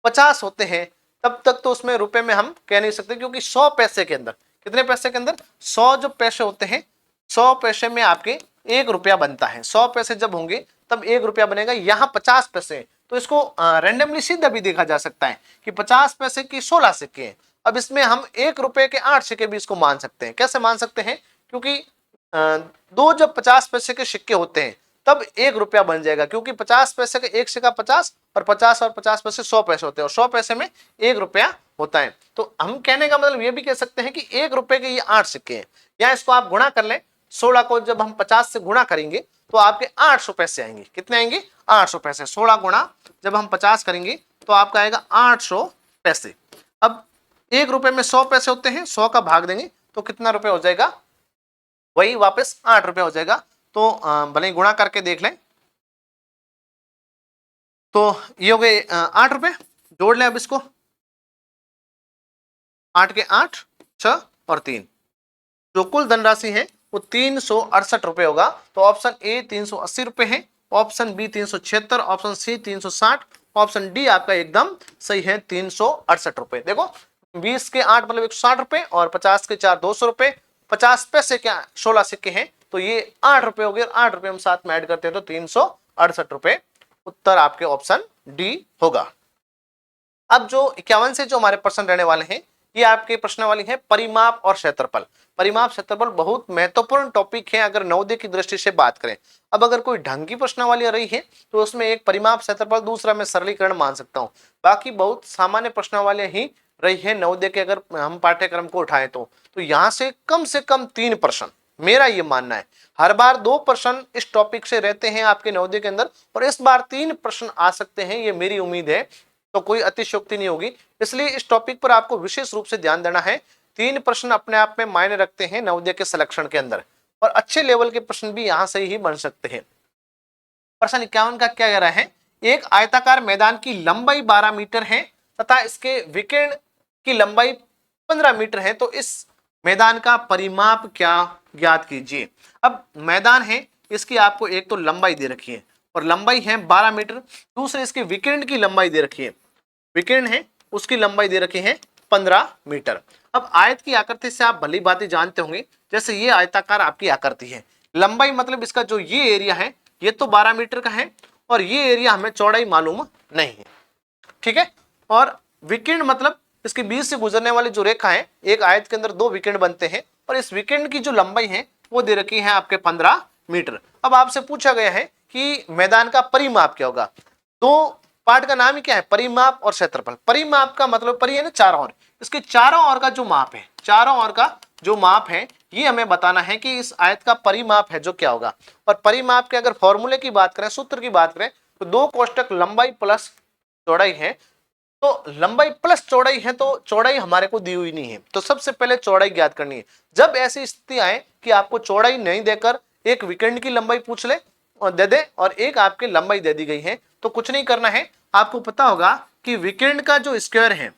50 होते हैं तब तक तो उसमें रुपए में हम कह नहीं सकते, क्योंकि 100 पैसे के अंदर, कितने पैसे के अंदर, 100 जो पैसे होते हैं, 100 पैसे में आपके 1 रुपया बनता है। 100 पैसे जब होंगे तब 1 रुपया बनेगा। यहाँ 50 पैसे, तो इसको रैंडमली सीधा भी देखा जा सकता है कि 50 पैसे की 16 सिक्के हैं। अब इसमें हम 1 रुपए के 8 सिक्के भी इसको मान सकते हैं। कैसे मान सकते हैं, क्योंकि दो जब 50 पैसे के सिक्के होते हैं तब 1 रुपया बन जाएगा, क्योंकि 50 पैसे का एक सिक्का 50 और 50 पैसे 100 पैसे होते हैं और 100 पैसे में 1 रुपया होता है। तो हम कहने का मतलब ये भी कह सकते हैं कि 1 रुपए के ये 8 सिक्के हैं। या इसको आप गुणा कर लें, 16 को जब हम 50 से गुणा करेंगे तो आपके 800 पैसे आएंगे। कितने आएंगे, 800 पैसे। 16 गुणा जब हम 50 करेंगे तो आपका आएगा 800 पैसे। अब 1 रुपए में 100 पैसे होते हैं, 100 का भाग देंगे तो कितना रुपए हो जाएगा, वही वापस 8 रुपए हो जाएगा। तो भले ही गुणा करके देख लें। तो ये हो गए 8 रुपए, जोड़ लें अब इसको, 8 के 8, 6 और 3, जो कुल धनराशि है वो 368 रुपए होगा। तो ऑप्शन ए 380 रुपए है, option B 376, option C 360, option D आपका एकदम सही है 368 रुपए। देखो 20 के 8 मतलब 160 रुपए और 50 के 4 200 रुपए, 50 पैसे क्या 16 सिक्के हैं तो ये 8 रुपए हो गए, 8 रुपए हम साथ में ऐड करते हैं तो 368 रुपए। उत्तर आपके ऑप्शन डी होगा। अब जो 51 से जो हमारे प्रश्न रहने वाले हैं ये आपके प्रश्न वाली है परिमाप और क्षेत्रफल। परिमाप क्षेत्रफल बहुत महत्वपूर्ण टॉपिक है अगर नवोदय की दृष्टि से बात करें। अब अगर कोई ढंग की प्रश्नावली रही है तो उसमें एक परिमाप क्षेत्रफल, दूसरा मैं सरलीकरण मान सकता हूं, बाकी बहुत सामान्य प्रश्नावलियां ही रही है नवोदय के अगर हम पाठ्यक्रम को उठाएं तो यहाँ से कम 3 प्रश्न, मेरा ये मानना है। हर बार 2 प्रश्न इस टॉपिक से रहते हैं आपके नवोदय के अंदर और इस बार 3 प्रश्न आ सकते हैं, ये मेरी उम्मीद है, तो कोई अतिशयोक्ति नहीं होगी। इसलिए इस टॉपिक पर आपको विशेष रूप से ध्यान देना है। 3 प्रश्न अपने आप में मायने रखते हैं नवोदय के सिलेक्शन के अंदर और अच्छे लेवल के प्रश्न भी यहां से ही बन सकते हैं। प्रश्न 51 का क्या कह रहा है, एक आयताकार मैदान की लंबाई 12 मीटर है तथा इसके विकीर्ण की लंबाई 15 मीटर है, तो इस मैदान का परिमाप क्या ज्ञात कीजिए। अब मैदान है, इसकी आपको एक तो लंबाई दे रखी है और लंबाई है 12 मीटर, दूसरे इसके विकीर्ण की लंबाई दे रखी है, विकीर्ण है उसकी लंबाई दे रखी है 15 मीटर। अब आयत की आकृति से आप भली बात जानते होंगे, जैसे ये आयताकार आपकी आकृति है, लंबाई मतलब इसका जो ये एरिया है ये तो 12 मीटर का है और ये एरिया हमें चौड़ाई मालूम नहीं है, ठीक है। और विकीर्ण मतलब इसके बीच से गुजरने वाली जो रेखा है, एक आयत के अंदर 2 विकीर्ण बनते हैं और इस विकीर्ण की जो लंबाई है वो दे रखी है आपके 15 मीटर। अब आपसे पूछा गया है कि मैदान का परिमाप क्या होगा। 2 पार्ट का नाम ही क्या है, परिमाप और क्षेत्रफल। परिमाप का मतलब परि है ना चारों ओर, इसके चारों ओर का जो माप है, चारों ओर का जो माप है ये हमें बताना है कि इस आयत का परिमाप है जो क्या होगा। और परिमाप के अगर फॉर्मूले की बात करें, सूत्र की बात करें तो 2 कोष्टक लंबाई प्लस चौड़ाई है, तो लंबाई प्लस चौड़ाई है तो चौड़ाई हमारे को दी हुई नहीं है, तो सबसे पहले चौड़ाई ज्ञात करनी है। जब ऐसी स्थिति आए कि आपको चौड़ाई नहीं देकर एक विकर्ण की लंबाई पूछ ले और दे दे और एक आपके लंबाई दे दी गई है, तो कुछ नहीं करना है, आपको पता होगा कि विकर्ण का जो स्क्वायर है,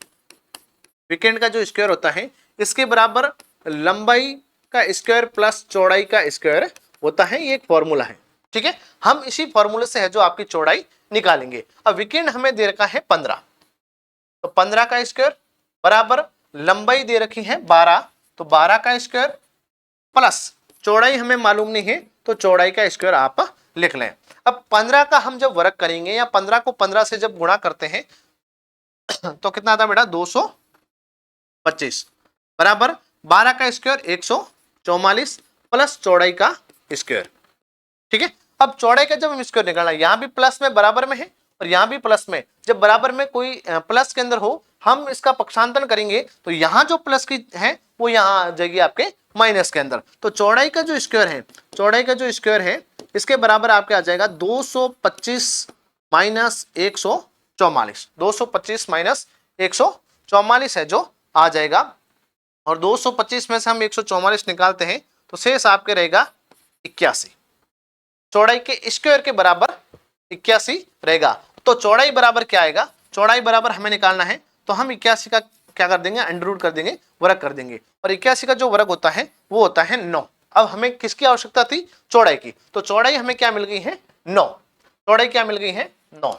विकर्ण का जो स्क्वायर होता है इसके बराबर लंबाई का स्क्वायर प्लस चौड़ाई का स्क्वायर होता है, ये एक फॉर्मूला है, ठीक है। हम इसी फॉर्मूले से है जो आपकी चौड़ाई निकालेंगे। अब विकर्ण हमें दे रखा है 15, तो 15 का स्क्वायर बराबर लंबाई दे रखी है 12, तो 12 का स्क्वायर प्लस चौड़ाई हमें मालूम नहीं है तो चौड़ाई का स्क्वायर आप लिख लें। अब 15 का हम जब वर्ग करेंगे या 15 को 15 से जब गुणा करते हैं तो कितना आता बेटा 225 बराबर 12 का स्क्वायर 144 प्लस चौड़ाई का स्क्वायर, ठीक है। अब चौड़ाई का जब हम स्क्वायर निकालना, यहां भी प्लस में बराबर में है और यहां भी प्लस में, जब बराबर में कोई प्लस के अंदर हो हम इसका पक्षांतरण करेंगे तो यहां जो प्लस की है वो यहां आ जाएगी आपके माइनस के अंदर। तो चौड़ाई का जो स्क्वायर है, चौड़ाई का जो स्क्वायर है इसके बराबर आपके आ जाएगा 225 माइनस 144, 225 माइनस 144 है जो आ जाएगा, और 225 में से हम 144 निकालते हैं तो शेष आपके रहेगा 81, चौड़ाई के स्क्वायर के बराबर 81 रहेगा। तो चौड़ाई बराबर क्या आएगा, चौड़ाई बराबर हमें निकालना है तो हम 81 का क्या कर देंगे, अंडर रूट कर देंगे, वर्ग कर देंगे, और 81 का जो वर्ग होता है वो होता है 9। अब हमें किसकी आवश्यकता थी, चौड़ाई की, तो चौड़ाई हमें क्या मिल गई है 9, चौड़ाई क्या मिल गई है 9,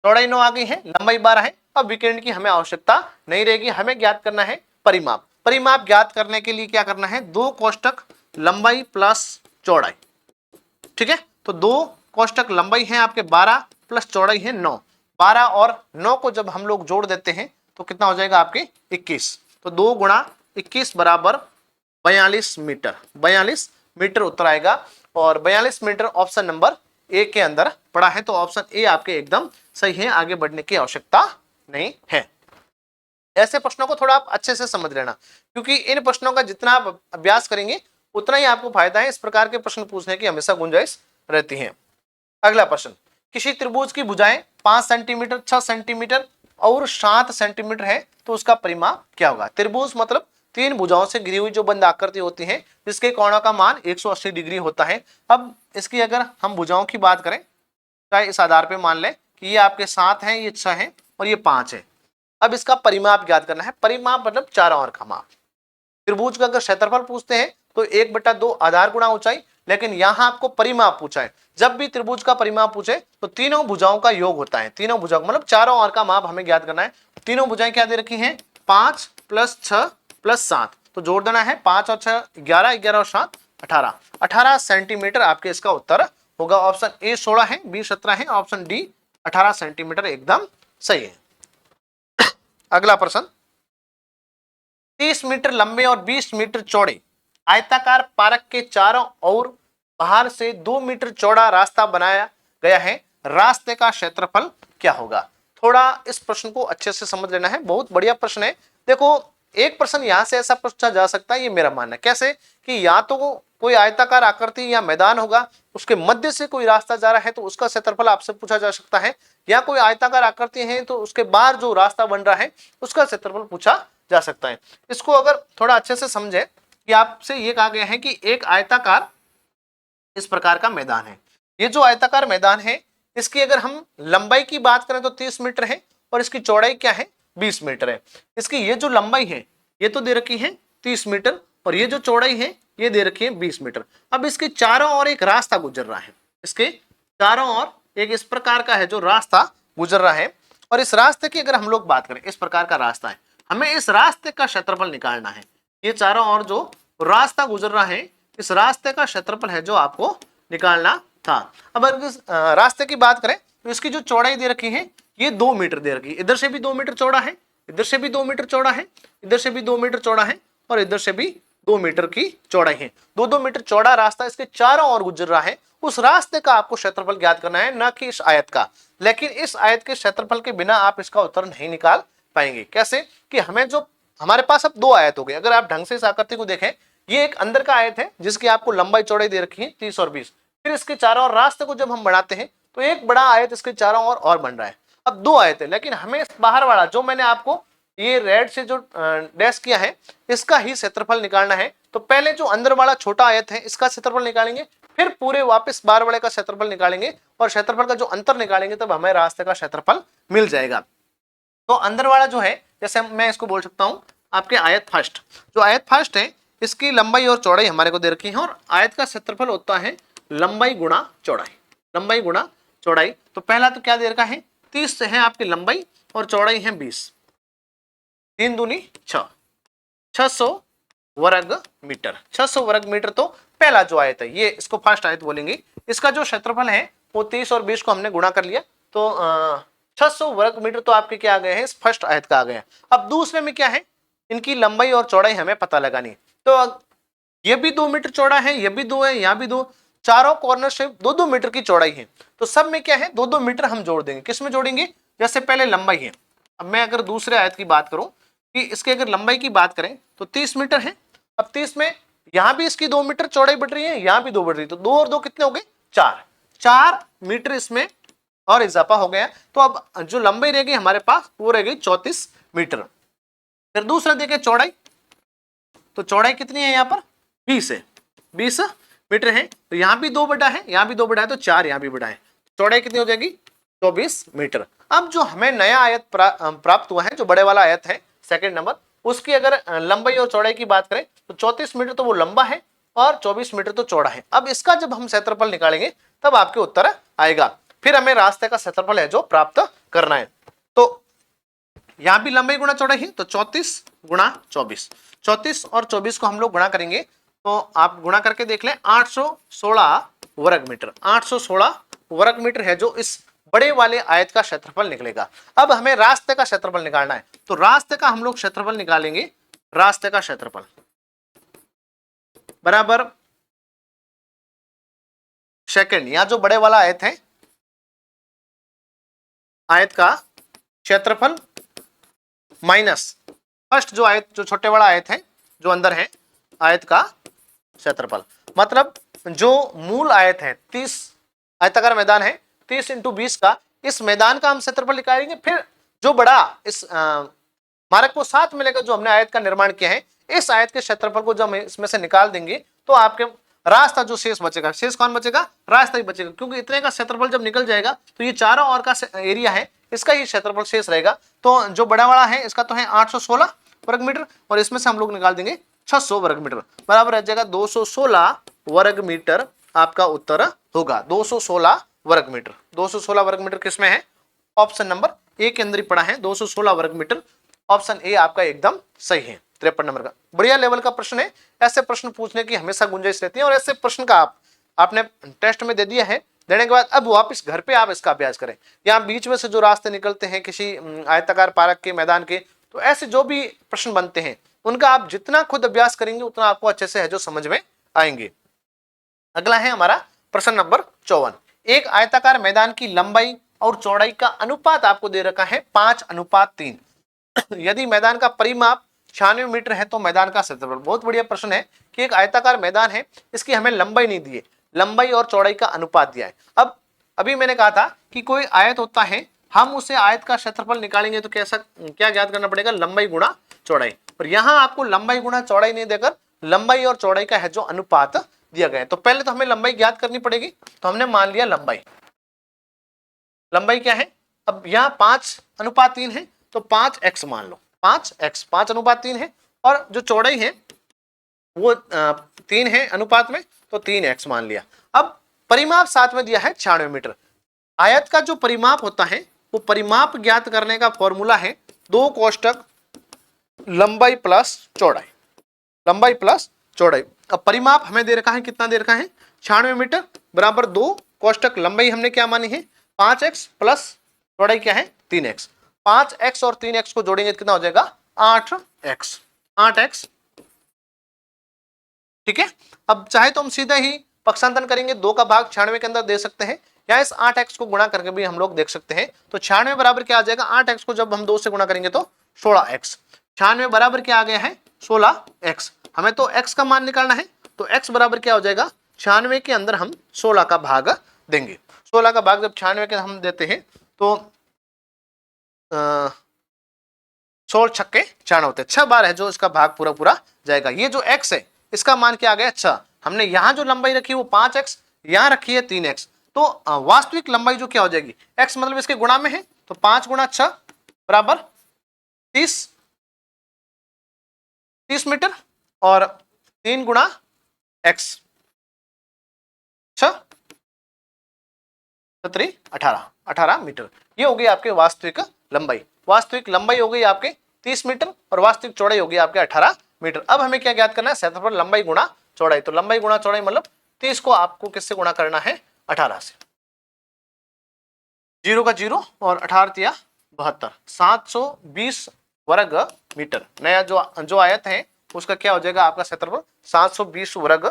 चौड़ाई 9 आ गई है, लंबाई 12 है। अब विकर्ण की हमें आवश्यकता नहीं रहेगी, हमें ज्ञात करना है परिमाप। परिमाप ज्ञात करने के लिए क्या करना है, 2 कोष्टक लंबाई प्लस चौड़ाई, ठीक है। तो 2 कोष्टक लंबाई है आपके 12 प्लस चौड़ाई है 9, 12 और 9 को जब हम लोग जोड़ देते हैं तो कितना हो जाएगा आपके 21, तो 2 गुणा 21 बराबर 42 मीटर, 42 मीटर उत्तर आएगा। और 42 मीटर ऑप्शन नंबर ए के अंदर पड़ा है, तो ऑप्शन ए आपके एकदम सही है, आगे बढ़ने की आवश्यकता नहीं है। ऐसे प्रश्नों को थोड़ा आप अच्छे से समझ लेना, क्योंकि इन प्रश्नों का जितना आप अभ्यास करेंगे उतना ही आपको फायदा है। इस प्रकार के प्रश्न पूछने की हमेशा गुंजाइश रहती है। अगला प्रश्न, किसी त्रिभुज की भुजाएं 5 सेंटीमीटर, 6 सेंटीमीटर और 7 सेंटीमीटर है तो उसका परिमाप क्या होगा। त्रिभुज मतलब तीन भुजाओं से घिरी हुई जो बंद आकृति होती है जिसके कोणों का मान 180 डिग्री होता है। अब इसकी अगर हम भुजाओं की बात करें, चाहे इस आधार पे मान लें कि ये आपके 7 हैं, ये 6 हैं और ये 5 है। अब इसका परिमाप ज्ञात करना है। परिमाप मतलब चारों ओर का माप। त्रिभुज का अगर क्षेत्रफल पूछते हैं तो 1/2 आधार गुणा ऊंचाई, लेकिन यहां आपको परिमाप पूछा है। जब भी त्रिभुज का परिमाप पूछे तो तीनों भुजाओं का योग होता है। तीनों भुजाओं मतलब चारों ओर का माप हमें ज्ञात करना है। तीनों भुजाएं क्या दे रखी हैं? 5 + 6 + 7, तो जोड़ देना है 5 और 6 11, 11 और 7 18, 18 सेंटीमीटर आपके इसका उत्तर होगा। ऑप्शन ए 16 है, बी 17 है, ऑप्शन डी 18 सेंटीमीटर एकदम सही है। अगला प्रश्न, 30 मीटर लंबे और 20 मीटर चौड़े आयताकार पार्क के चारों ओर बाहर से 2 मीटर चौड़ा रास्ता बनाया गया है। रास्ते का क्षेत्रफल क्या होगा? थोड़ा इस प्रश्न को अच्छे से समझ लेना है, बहुत बढ़िया प्रश्न है। देखो, एक प्रश्न यहां से ऐसा पूछा जा सकता है, ये मेरा मानना है। कैसे कि या तो कोई आयताकार आकृति या मैदान होगा, उसके मध्य से कोई रास्ता जा रहा है तो उसका क्षेत्रफल आपसे पूछा जा सकता है, या कोई आयताकार आकृति है तो उसके बाहर जो रास्ता बन रहा है उसका क्षेत्रफल पूछा जा सकता है। इसको अगर थोड़ा अच्छे से समझे कि आपसे ये कहा गया है कि एक आयताकार इस प्रकार का मैदान है। ये जो आयताकार मैदान है इसकी अगर हम लंबाई की बात करें तो 30 मीटर है और इसकी चौड़ाई क्या है? 20 मीटर है। इसकी ये जो लंबाई है ये तो दे रखी है 30 मीटर और ये जो चौड़ाई है ये दे रखी है 20 मीटर। अब इसके चारों ओर एक रास्ता गुजर रहा है। इसके चारों ओर एक इस प्रकार का है जो रास्ता गुजर रहा है, और इस रास्ते की अगर हम लोग बात करें, इस प्रकार का रास्ता है, हमें इस रास्ते का क्षेत्रफल निकालना है। ये चारों ओर जो रास्ता गुजर रहा है इस रास्ते का क्षेत्रफल है जो आपको निकालना था। अब अगर इस रास्ते की बात करें तो इसकी जो चौड़ाई दे रखी है ये 2 मीटर दे रखी है। इधर से भी 2 मीटर चौड़ा है, इधर से भी 2 मीटर चौड़ा है, इधर से भी 2 मीटर चौड़ा है और इधर से भी 2 मीटर की चौड़ाई है। 2-2 मीटर चौड़ा रास्ता इसके चारों ओर गुजर रहा है। उस रास्ते का आपको क्षेत्रफल ज्ञात करना है, न कि इस आयत का। लेकिन इस आयत के क्षेत्रफल के बिना आप इसका उत्तर नहीं निकाल पाएंगे। कैसे कि हमें जो हमारे पास अब 2 आयत हो गए। अगर आप ढंग से इस आकृति को देखें, ये एक अंदर का आयत है जिसकी आपको लंबाई चौड़ाई दे रखी है 30 और 20। फिर इसके चारों ओर रास्ते को जब हम बढ़ाते हैं तो एक बड़ा आयत इसके चारों ओर और बन रहा है। अब 2 आयत है, लेकिन हमें बाहर वाला जो मैंने आपको ये रेड से जो डैश किया है इसका ही क्षेत्रफल निकालना है। तो पहले जो अंदर वाला छोटा आयत है इसका क्षेत्रफल निकालेंगे, फिर पूरे वापस बाहर वाले का क्षेत्रफल निकालेंगे और क्षेत्रफल का जो अंतर निकालेंगे तब हमें रास्ते का क्षेत्रफल मिल जाएगा। तो अंदर वाला जो है, जैसे मैं इसको बोल सकता हूं आपके आयत फर्स्ट, जो आयत फर्स्ट है इसकी लंबाई और चौड़ाई हमारे को दे रखी है और आयत का क्षेत्रफल होता है लंबाई गुणा चौड़ाई। लंबाई गुणा चौड़ाई, तो पहला तो क्या दे रखा है 30 है आपकी लंबाई और चौड़ाई है 20, 3 दूनी 6, 600 वर्ग मीटर। 600 वर्ग मीटर तो पहला जो आयत है ये, इसको फर्स्ट आयत बोलेंगे। इसका जो क्षेत्रफल है वो 30 और 20 को हमने गुणा कर लिया तो 600 वर्ग मीटर तो आपके क्या आ गए हैं, इस फर्स्ट आयत का आ गया। अब दूसरे में क्या है, इनकी लंबाई और चौड़ाई हमें पता लगानी। तो ये भी 2 मीटर चौड़ा है, ये भी 2 है, यहाँ भी 2, चारों कॉर्नर से 2-2 मीटर की चौड़ाई है। तो सब में क्या है 2-2 मीटर हम जोड़ देंगे। किस में जोड़ेंगे? जैसे पहले लंबाई है, अब मैं अगर दूसरे आयत की बात करूं कि इसके अगर लंबाई की बात करें तो 30 मीटर है। अब 30 में यहां भी इसकी 2 मीटर चौड़ाई बढ़ रही है, यहां भी 2 बढ़ रही है, तो 2 और 2 कितने हो गए 4 मीटर इसमें और इजाफा हो गया। तो अब जो लंबाई रह गई हमारे पास वो रह गई 34 मीटर। फिर दूसरा देखें चौड़ाई, तो चौड़ाई कितनी है यहाँ पर 20 है, 20 मीटर है। तो यहाँ भी 2 बड़ा है, यहाँ भी 2 बड़ा है, तो 4 यहाँ भी बड़ा है। चौड़ाई कितनी हो जाएगी 24 मीटर। अब जो हमें नया आयत प्राप्त हुआ है, जो बड़े वाला आयत है सेकंड नंबर, उसकी अगर लंबाई और चौड़ाई की बात करें तो 34 मीटर तो वो लंबा है और 24 मीटर तो चौड़ा है। अब इसका जब हम क्षेत्रफल निकालेंगे तब आपके उत्तर आएगा। फिर हमें रास्ते का क्षेत्रफल है जो प्राप्त करना है। तो यहां भी लंबाई गुणा चौड़ाई है, तो 34 गुणा 24, 34 और 24 को हम लोग गुणा करेंगे तो आप गुणा करके देख लें 816 वर्ग मीटर। 816 वर्ग मीटर है जो इस बड़े वाले आयत का क्षेत्रफल निकलेगा। अब हमें रास्ते का क्षेत्रफल निकालना है, तो रास्ते का हम लोग क्षेत्रफल निकालेंगे। रास्ते का क्षेत्रफल बराबर सेकंड, यहां जो बड़े वाला आयत है आयत का क्षेत्रफल माइनस फर्स्ट जो आयत, जो छोटे वाला आयत है जो अंदर है आयत का क्षेत्रफल। मतलब जो मूल आयत है 30 आयताकार मैदान है 30 × 20 का, इस मैदान का हम क्षेत्रफल निकालेंगे। फिर जो बड़ा इस मार्ग को साथ में लेकर जो हमने आयत का निर्माण किया है इस आयत के क्षेत्रफल को जब हम इसमें से निकाल देंगे तो आपके रास्ता जो शेष बचेगा, शेष कौन बचेगा, रास्ता ही बचेगा, क्योंकि इतने का क्षेत्रफल जब निकल जाएगा तो ये चारों ओर का एरिया है, इसका ही क्षेत्रफल शेष रहेगा। तो जो बड़ा वाला है इसका तो है 816 वर्ग मीटर, और इसमें से हम लोग निकाल देंगे 600 वर्ग मीटर, बराबर रह जाएगा 216 वर्ग मीटर आपका उत्तर होगा। 216 वर्ग मीटर, 216 वर्ग मीटर किसमें है, ऑप्शन नंबर ए के अंदर ही पड़ा है, 216 वर्ग मीटर, ऑप्शन ए आपका एकदम सही है। 53 नंबर का बढ़िया लेवल का प्रश्न है, ऐसे प्रश्न पूछने की हमेशा गुंजाइश रहती है, और ऐसे प्रश्न का आपने टेस्ट में दे दिया है, देने के बाद अब वापस घर पे आप इसका अभ्यास करें। यहाँ बीच में से जो रास्ते निकलते हैं किसी आयताकार पार्क के मैदान के, तो ऐसे जो भी प्रश्न बनते हैं उनका आप जितना खुद अभ्यास करेंगे उतना आपको अच्छे से है जो समझ में आएंगे। अगला है हमारा प्रश्न नंबर 54। एक आयताकार मैदान की लंबाई और चौड़ाई का अनुपात आपको दे रखा है 5:3। यदि मैदान का परिमाप 96 मीटर है तो मैदान का क्षेत्रफल। बहुत बढ़िया प्रश्न है कि एक आयताकार मैदान है, इसकी हमें लंबाई नहीं दी है, लंबाई और चौड़ाई का अनुपात दिया है। अब अभी मैंने कहा था कि कोई आयत होता है, हम उसे आयत का क्षेत्रफल निकालेंगे तो कैसा क्या ज्ञात करना पड़ेगा, लंबाई गुणा चौड़ाई। और यहां आपको लंबाई गुणा चौड़ाई नहीं देकर लंबाई और चौड़ाई का है जो अनुपात दिया गया है। तो पहले तो हमें लंबाई ज्ञात करनी पड़ेगी, तो हमने मान लिया लंबाई क्या है, अब यहाँ 5:3 है तो 5x मान लो, 5x 5:3 है, और जो चौड़ाई है वो 3 है अनुपात में, तो 3x मान लिया। अब परिमाप साथ में दिया है 96 मीटर। आयत का जो परिमाप होता है वो परिमाप ज्ञात करने का फॉर्मूला है 2 कोष्टक लंबाई प्लस चौड़ाई, लंबाई प्लस चौड़ाई। अब परिमाप हमें दे रखा है, कितना दे रखा है, 96 मीटर बराबर 2 कोष्टक लंबाई हमने क्या मानी है 5x प्लस चौड़ाई क्या है 3x। 5x और 3x को जोड़ेंगे कितना हो जाएगा 8x, 8x। ठीक है, अब चाहे तो हम सीधे ही पक्षांतरण करेंगे, 2 का भाग 96 के अंदर दे सकते हैं, या इस 8x को गुणा करके भी हम लोग देख सकते हैं। तो 96 बराबर क्या आ जाएगा, 8x को जब हम 2 से गुणा करेंगे तो 16x। 96 बराबर क्या आ गया है 16x। हमें तो x का मान निकालना है, तो x बराबर क्या हो जाएगा 96 के अंदर हम 16 का भाग देंगे। 16 का भाग जब 96 के हम देते हैं तो 16 छक्के 96 होते हैं, 6 बार है जो इसका भाग पूरा पूरा जाएगा। ये जो x है इसका मान क्या आ गया 6। हमने यहाँ जो लंबाई रखी है वो 5x, यहाँ रखी है 3x, तो वास्तविक लंबाई जो क्या हो जाएगी x मतलब इसके गुणा में है, तो 5 गुणा 6 बराबर 30 मीटर, और 3 गुणा x 6 17 18 मीटर। ये हो गई आपके वास्तविक लंबाई। वास्तविक लंबाई हो गई आपके 30 मीटर और वास्तविक चौड़ाई हो गई आपके 18 मीटर। अब हमें क्या ज्ञात करना है, क्षेत्रफल लंबाई गुणा चौड़ाई। तो लंबाई गुणा चौड़ाई मतलब 30 को आपको किससे गुणा करना है 18 से। 0 का 0 और 18 तिया 72, 720 वर्ग मीटर। नया जो आयत है उसका क्या हो जाएगा आपका क्षेत्रफल 720 वर्ग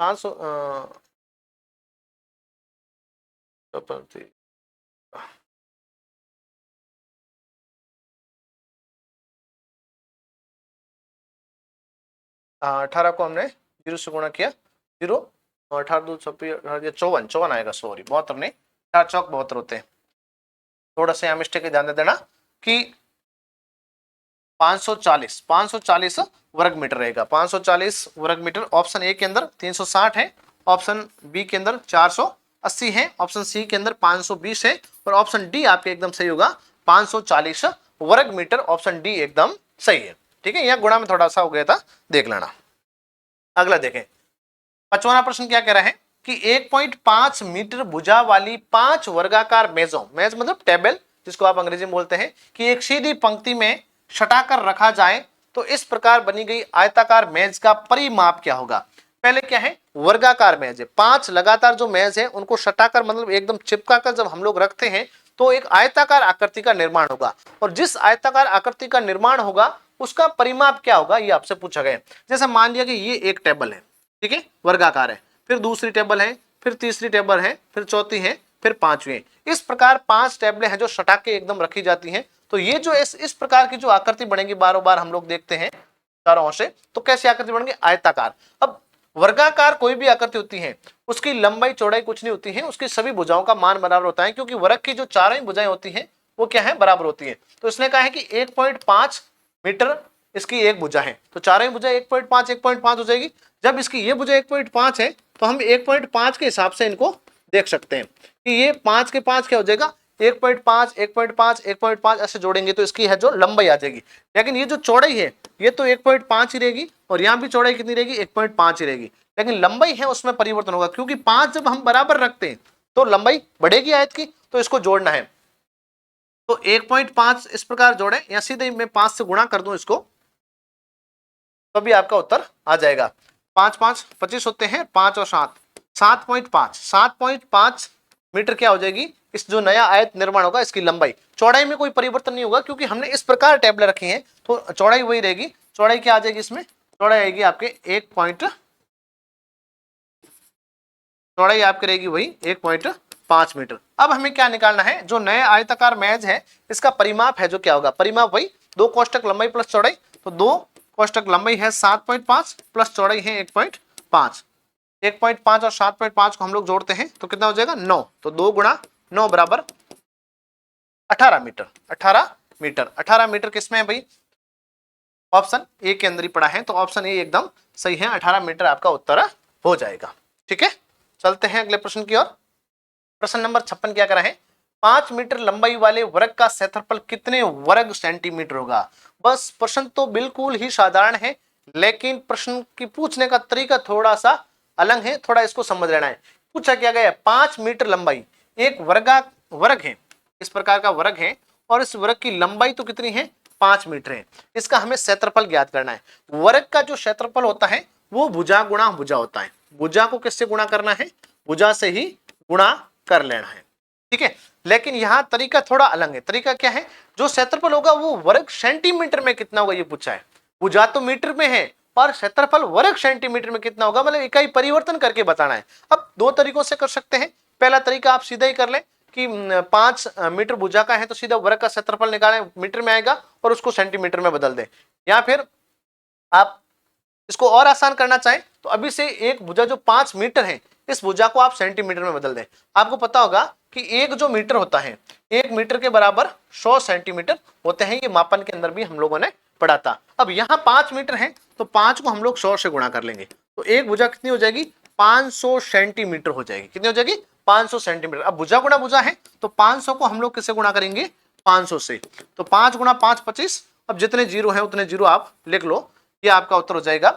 700 18 को हमने 0 से गुणा किया, 0 और 18 2 54 आएगा, सॉरी 72 नहीं, 4 चौक 72 होते हैं। थोड़ा सा यहाँ मिस्टेक ध्यान दे देना कि 540 वर्ग मीटर रहेगा, 540 वर्ग मीटर। ऑप्शन ए के अंदर 360 है, ऑप्शन बी के अंदर 480 है, ऑप्शन सी के अंदर 520 है, और ऑप्शन डी आपके एकदम सही होगा 540 वर्ग मीटर। ऑप्शन डी एकदम सही है। ठीक है, यहाँ गुणा में थोड़ा सा हो गया था, देख लेना। अगला देखें, 55वां प्रश्न क्या कह रहा है कि 1.5 मीटर भुजा वाली 5 वर्गाकार मेजों, मेज मतलब टेबल जिसको आप अंग्रेजी में बोलते हैं, कि एक सीधी पंक्ति में सटाकर रखा जाए तो इस प्रकार बनी गई आयताकार मेज का परिमाप क्या होगा। पहले क्या है, वर्गाकार मेज है, 5 लगातार जो मेज है उनको सटाकर मतलब एकदम चिपका कर जब हम लोग रखते हैं तो एक आयताकार आकृति का निर्माण होगा, और जिस आयताकार आकृति का निर्माण होगा उसका परिमाप क्या होगा ये आपसे पूछा गया। जैसे मान लिया कि ये एक टेबल है, ठीक है, वर्गाकार है, फिर दूसरी टेबल है, फिर तीसरी टेबल है, फिर चौथी है, फिर पांचवी है। इस प्रकार 5 टेबलें हैं जो सटाके एकदम रखी जाती हैं। तो ये जो इस प्रकार की जो आकृति बनेगी, बारों बार हम लोग देखते हैं चारों ओर से, तो कैसी आकृति बनेगी, आयताकार। अब वर्गाकार कोई भी आकृति होती है उसकी लंबाई चौड़ाई कुछ नहीं होती है, उसकी सभी भुजाओं का मान बराबर होता है, क्योंकि वर्ग की जो चारों ही भुजाएं होती हैं वो क्या है, बराबर होती है। तो इसने कहा है कि 1.5 मीटर इसकी एक भुजा है, तो चारों ही भुजा 1.5 1.5 हो जाएगी। जब इसकी ये भुजा 1.5 है तो हम 1.5 के हिसाब से इनको देख सकते हैं कि ये 5 के 5 क्या हो जाएगा, 1.5 1.5 1.5 ऐसे जोड़ेंगे तो इसकी है जो लंबाई आ जाएगी। लेकिन ये जो चौड़ाई है ये तो 1.5 ही रहेगी, और यहाँ भी चौड़ाई कितनी रहेगी, 1.5 ही रहेगी। लेकिन लंबाई है उसमें परिवर्तन होगा, क्योंकि 5 जब हम बराबर रखते हैं तो लंबाई बढ़ेगी आयत की, तो इसको जोड़ना है। तो 1.5 इस प्रकार जोड़े, या सीधे मैं 5 से गुणा कर दूं इसको, तो भी आपका उत्तर आ जाएगा। 5 5 25 होते हैं, 5 और 7 7.5 7.5 मीटर क्या हो जाएगी, इस जो नया आयत निर्माण होगा इसकी लंबाई। चौड़ाई में कोई परिवर्तन नहीं होगा, क्योंकि हमने इस प्रकार टेबल रखी है तो चौड़ाई वही रहेगी। चौड़ाई क्या आ जाएगी इसमें, चौड़ाई आएगी आपके चौड़ाई आपकी रहेगी वही 1.5 मीटर। अब हमें क्या निकालना है, जो नया आयताकार मेज है इसका परिमाप है जो क्या होगा, परिमाप वही 2 कोष्ठक लंबाई प्लस चौड़ाई, तो 2 कोष्ठक लंबाई है 7.5 प्लस चौड़ाई है 1.5। 1.5 और 7.5 को हम लोग जोड़ते हैं तो कितना हो जाएगा 9, तो 2 गुणा 9 बराबर 18 मीटर। 18 मीटर 18 मीटर किसमें है भाई, ऑप्शन ए के अंदर ही पड़ा है, तो ऑप्शन ए एकदम सही है, 18 मीटर आपका उत्तर हो जाएगा। ठीक है, चलते हैं अगले प्रश्न की ओर। प्रश्न नंबर 56 क्या करा है, 5 मीटर लंबाई वाले वर्ग का क्षेत्रफल कितने वर्ग सेंटीमीटर होगा। बस प्रश्न तो बिल्कुल ही साधारण है, लेकिन प्रश्न की पूछने का तरीका थोड़ा सा अलग है, थोड़ा इसको समझ लेना है। पूछा क्या गया है, 5 मीटर लंबाई, एक वर्ग है, इस प्रकार का वर्ग है, और इस वर्ग की लंबाई तो कितनी है 5 मीटर है। इसका हमें क्षेत्रफल ज्ञात करना है। वर्ग का जो क्षेत्रफल होता है वो भुजा गुणा भुजा होता है। भुजा को किससे गुणा करना है, भुजा से ही गुणा कर लेना है। ठीक है, लेकिन यहाँ तरीका थोड़ा अलग है। तरीका क्या है, जो क्षेत्रफल होगा वो वर्ग सेंटीमीटर में कितना होगा ये पूछा है। भुजा तो मीटर में है और क्षेत्रफल वर्ग सेंटीमीटर में कितना होगा, मतलब इकाई परिवर्तन करके बताना है। अब 2 तरीकों से कर सकते हैं। पहला तरीका आप सीधा ही कर लें कि 5 मीटर भुजा का है तो सीधा वर्ग का क्षेत्रफल निकालें, मीटर में आएगा और उसको सेंटीमीटर में बदल दें। या फिर आप इसको और आसान करना चाहें तो अभी से एक भुजा जो 5 मीटर है इस भुजा को आप सेंटीमीटर में बदल दें। आपको पता होगा कि एक जो मीटर होता है 1 मीटर के बराबर 100 सेंटीमीटर होते हैं, ये मापन के अंदर भी हम लोगों ने पढ़ा था। अब यहाँ 5 मीटर है तो 5 को हम लोग 100 से गुणा कर लेंगे, तो एक भुजा कितनी हो जाएगी 500 सेंटीमीटर हो जाएगी। कितनी हो जाएगी 500 सेंटीमीटर। अब भुजा गुणा भुजा है तो 500 को हम लोग किससे गुणा करेंगे 500 से, तो 5 गुणा 5 25। अब जितने जीरो है उतने जीरो आप लिख लो, ये आपका उत्तर हो जाएगा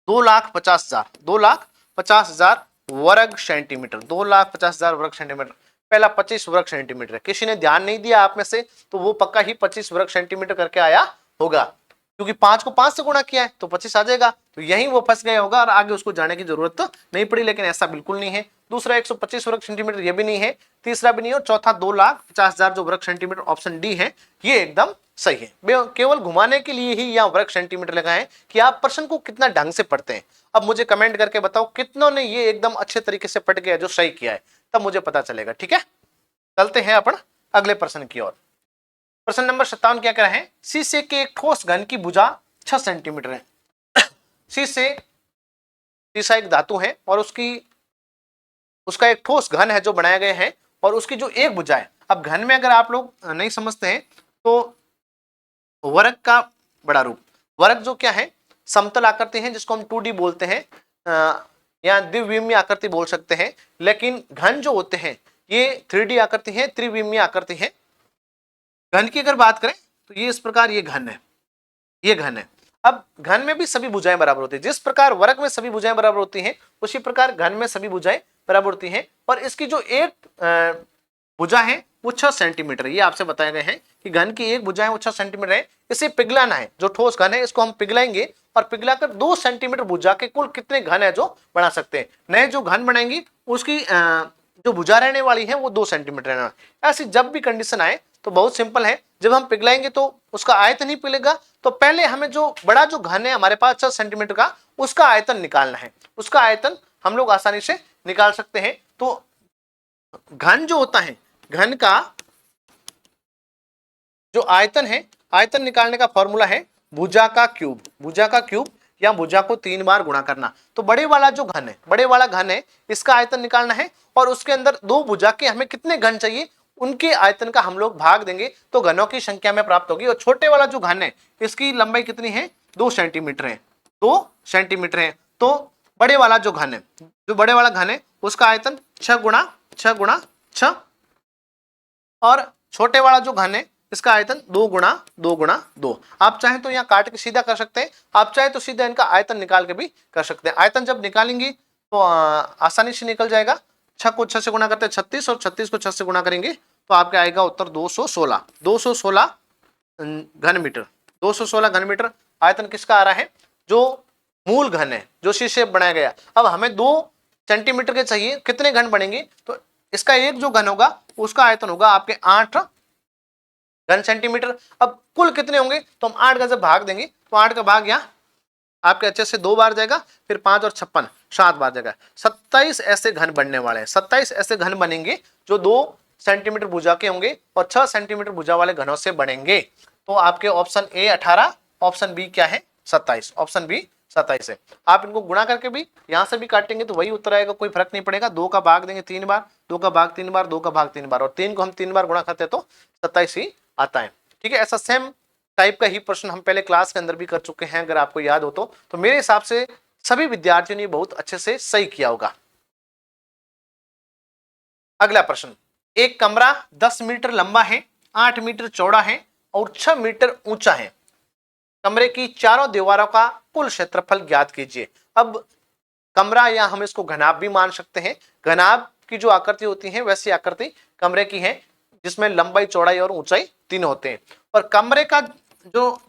2,50,000 2,50,000 वर्ग सेंटीमीटर। 2,50,000 वर्ग सेंटीमीटर। पहला 25 वर्ग सेंटीमीटर है, किसी ने ध्यान नहीं दिया आप में से तो वो पक्का ही 25 वर्ग सेंटीमीटर करके आया होगा, क्योंकि 5 को 5 से गुणा किया है तो 25 आ जाएगा, तो यहीं वो फंस गया होगा और आगे उसको जाने की जरूरत तो नहीं पड़ी। लेकिन ऐसा बिल्कुल नहीं है। दूसरा 125 वर्ग सेंटीमीटर ये भी नहीं है, तीसरा भी नहीं है, और चौथा 2,50,000 जो वर्ग सेंटीमीटर ऑप्शन डी है ये एकदम सही है। केवल घुमाने के लिए ही यहाँ वर्ग सेंटीमीटर लगाएं कि आप प्रश्न को कितना ढंग से पढ़ते हैं। अब मुझे कमेंट करके बताओ कितनों ने ये एकदम अच्छे तरीके से पढ़ गया जो सही किया है, तब मुझे पता चलेगा। ठीक है, चलते हैं अपन अगले प्रश्न की ओर। प्रश्न नंबर 57 क्या कह रहे हैं, शीशे के एक ठोस घन की भुजा 6 सेंटीमीटर है। शीशा एक धातु है और उसका एक ठोस घन है जो बनाया गया है, और उसकी जो एक भुजा है। अब घन में अगर आप लोग नहीं समझते हैं तो वर्ग का बड़ा रूप, वर्ग जो क्या है समतल आकृति है जिसको हम 2D बोलते हैं, या द्विविमीय आकृति बोल सकते हैं। लेकिन घन जो होते हैं ये 3D आकृति है, त्रिविमीय आकृति है। घन की अगर बात करें तो ये इस प्रकार ये घन है, ये घन है। अब घन में भी सभी भुजाएं बराबर होती है। जिस प्रकार वर्ग में सभी भुजाएं बराबर होती हैं उसी प्रकार घन में सभी भुजाएं बराबर होती हैं, और इसकी जो एक भुजा है वो 6 सेंटीमीटर है। ये आपसे बताया गया है कि घन की एक भुजा है वो 6 सेंटीमीटर है। इसे पिघलाना है, जो ठोस घन है इसको हम पिघलाएंगे और पिघलाकर 2 सेंटीमीटर भुजा के कुल कितने घन है जो बना सकते हैं। नए जो घन बनाएंगे उसकी जो भुजा रहने वाली है वो 2 सेंटीमीटर रहना। ऐसी जब भी कंडीशन आए तो बहुत सिंपल है, जब हम पिघलाएंगे तो उसका आयतन ही पिघलेगा, तो पहले हमें जो बड़ा जो घन है हमारे पास 6 सेंटीमीटर का उसका आयतन निकालना है। उसका आयतन हम लोग आसानी से निकाल सकते हैं। तो घन जो होता है, घन का जो आयतन है, आयतन निकालने का फॉर्मूला है भुजा का क्यूब। भुजा का क्यूब या भुजा को 3 बार गुणा करना। तो बड़े वाला जो घन है, बड़े वाला घन है इसका आयतन निकालना है, और उसके अंदर 2 भुजा के हमें कितने घन चाहिए उनके आयतन का हम लोग भाग देंगे तो घनों की संख्या में प्राप्त होगी। और छोटे वाला जो घन है इसकी लंबाई कितनी है, 2 सेंटीमीटर है, 2 सेंटीमीटर है। तो बड़े वाला जो घन है, जो बड़े वाला घन है उसका आयतन 6 गुणा 6 और छोटे वाला जो घन है इसका आयतन 2 गुणा 2 गुणा 2। आप चाहें तो यहाँ काट के सीधा कर सकते हैं, आप चाहे तो सीधा इनका आयतन निकाल के भी कर सकते हैं। आयतन जब निकालेंगे तो आसानी से निकल जाएगा। 6 को 6 से गुणा करते हैं 36 और 36 को 6 से गुणा करेंगे तो आपके आएगा उत्तर 216 घन मीटर। 216 घन मीटर आयतन किसका आ रहा है, जो मूल घन है, जो शीशे बनाया गया। अब हमें 2 सेंटीमीटर के चाहिए, कितने घन बनेंगे, तो इसका एक जो घन होगा उसका आयतन होगा आपके 8 घन सेंटीमीटर। अब कुल कितने होंगे, तो हम 8 का जब भाग देंगे तो 8 का भाग यहाँ आपके अच्छे से 2 बार जाएगा, फिर 5 और 56 7 बार जाएगा। 27 ऐसे घन बनने वाले हैं। 27 ऐसे घन बनेंगे जो 2 सेंटीमीटर भुजा के होंगे और 6 सेंटीमीटर भुजा वाले घनों से बनेंगे। तो आपके ऑप्शन ए 18, ऑप्शन बी क्या है 27, ऑप्शन बी 27 है। आप इनको गुणा करके भी यहां से भी काटेंगे तो वही उत्तर आएगा, कोई फर्क नहीं पड़ेगा। 2 का भाग देंगे 3 बार, 2 का भाग 3 बार, 2 का भाग 3 बार, और 3 को हम 3 बार गुणा करते हैं तो 27 ही आता है। ठीक है, ऐसा सेम टाइप का ही प्रश्न हम पहले क्लास के अंदर भी कर चुके हैं, अगर आपको याद हो तो मेरे हिसाब से सभी विद्यार्थियों ने बहुत अच्छे से सही किया होगा। अगला प्रश्न, एक कमरा 10 मीटर लंबा है, 8 मीटर चौड़ा है और 6 मीटर ऊंचा है। कमरे की चारों दीवारों का कुल क्षेत्रफल ज्ञात कीजिए। अब कमरा, या हम इसको घनाभ भी मान सकते हैं, घनाभ की जो आकृति होती है वैसी आकृति कमरे की है, जिसमें लंबाई चौड़ाई और ऊंचाई 3 होते हैं। और कमरे का जो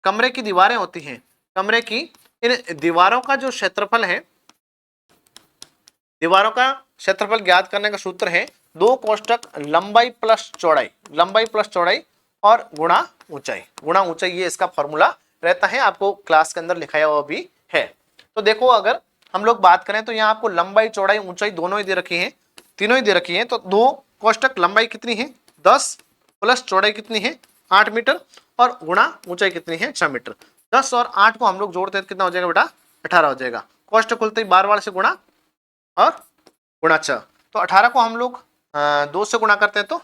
कमरे की दीवारें होती हैं, कमरे की इन दीवारों का जो क्षेत्रफल है, दीवारों का क्षेत्रफल ज्ञात करने का सूत्र है 2 कोष्टक लंबाई प्लस चौड़ाई और गुणा ऊंचाई, ये इसका फॉर्मूला रहता है, आपको क्लास के अंदर लिखाया हुआ भी है। तो देखो, अगर हम लोग बात करें तो यहाँ आपको लंबाई चौड़ाई ऊंचाई दोनों ही दे रखी है, तीनों ही दे रखी है। तो 2 कोष्टक लंबाई कितनी है 10 प्लस चौड़ाई कितनी है 8 मीटर और गुणा ऊंचाई कितनी है 6 मीटर। 10 और 8 को हम लोग जोड़ते हैं कितना हो जाएगा बेटा, 18 हो जाएगा। कोष्टक खुलते ही बार बार से गुणा और गुणा 6, तो 18 को हम लोग 2 से गुणा करते हैं तो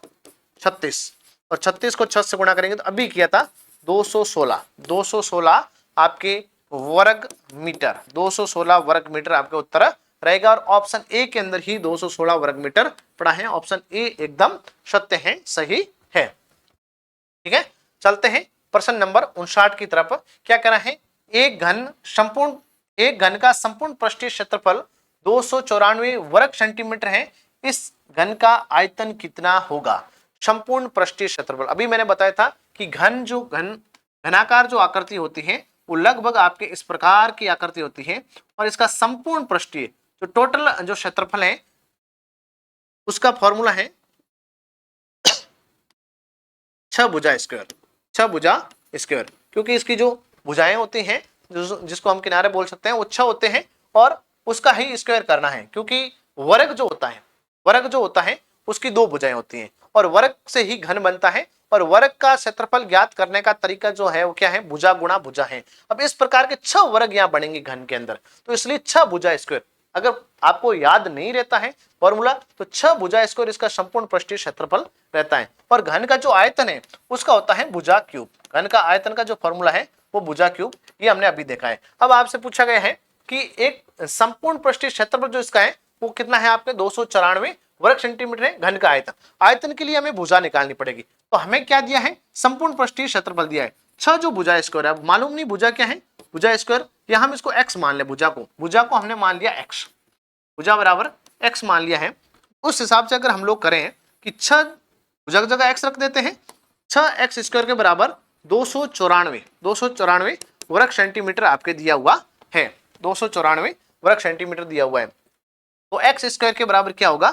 36, और 36 को 6 से गुणा करेंगे तो अभी किया था 216 आपके वर्ग मीटर, 216 वर्ग मीटर आपके उत्तर रहेगा। और ऑप्शन ए के अंदर ही 216 वर्ग मीटर पड़ा है। ऑप्शन ए एकदम सत्य है, सही है। ठीक है, चलते हैं प्रश्न नंबर 59 की तरफ। क्या कह रहा है, एक घन का संपूर्ण पृष्ठीय क्षेत्रफल 294 वर्ग सेंटीमीटर है। इस घन का आयतन कितना होगा। संपूर्ण पृष्ठीय क्षेत्रफल, अभी मैंने बताया था कि घनाकार जो आकृति होती है वो लगभग आपके इस प्रकार की आकृति होती है, और इसका संपूर्ण पृष्ठीय जो टोटल जो क्षेत्रफल है उसका फॉर्मूला है 6 भुजा स्क्वायर, क्योंकि इसकी जो भुजाएं होती हैं, जिसको हम किनारे बोल सकते हैं, वो 6 होते हैं और उसका ही स्क्वायर करना है, क्योंकि वर्ग जो होता है उसकी 2 भुजाएं होती हैं और वर्ग से ही घन बनता है। और वर्ग का क्षेत्रफल ज्ञात करने का तरीका जो है वो क्या है, भुजा गुणा भुजा है। अब इस प्रकार के 6 वर्ग यहाँ बनेंगे घन के अंदर, तो इसलिए 6 भुजा स्क्वायर। अगर आपको याद नहीं रहता है फॉर्मूला तो 6 भुजा स्क्वायर इसका संपूर्ण पृष्ठीय क्षेत्रफल रहता है। और घन का जो आयतन है उसका होता है भुजा क्यूब। घन का आयतन का जो फॉर्मूला है वो भुजा क्यूब, ये हमने अभी देखा है। अब आपसे पूछा गया है कि एक संपूर्ण पृष्ठीय क्षेत्रफल जो इसका है वो कितना है, आपके 294 वर्ग सेंटीमीटर है घन का आयतन। आयतन के लिए हमें भुजा निकालनी पड़ेगी, तो हमें क्या दिया है, संपूर्ण पृष्ठीय क्षेत्रफल दिया है 6 जो भुजा स्क्वायर है। मालूम नहीं भुजा क्या है, भुजा स्क्वायर, या हम इसको x मान ले, भुजा को हमने मान लिया x, भुजा बराबर x मान लिया है। उस हिसाब से अगर हम लोग करें कि 6 भुजा की जगह x रख देते हैं, 6x स्क्वायर के बराबर 294 वर्ग सेंटीमीटर आपके दिया हुआ है, 294 वर्ग सेंटीमीटर दिया हुआ है। तो x स्क्वायर के बराबर क्या होगा,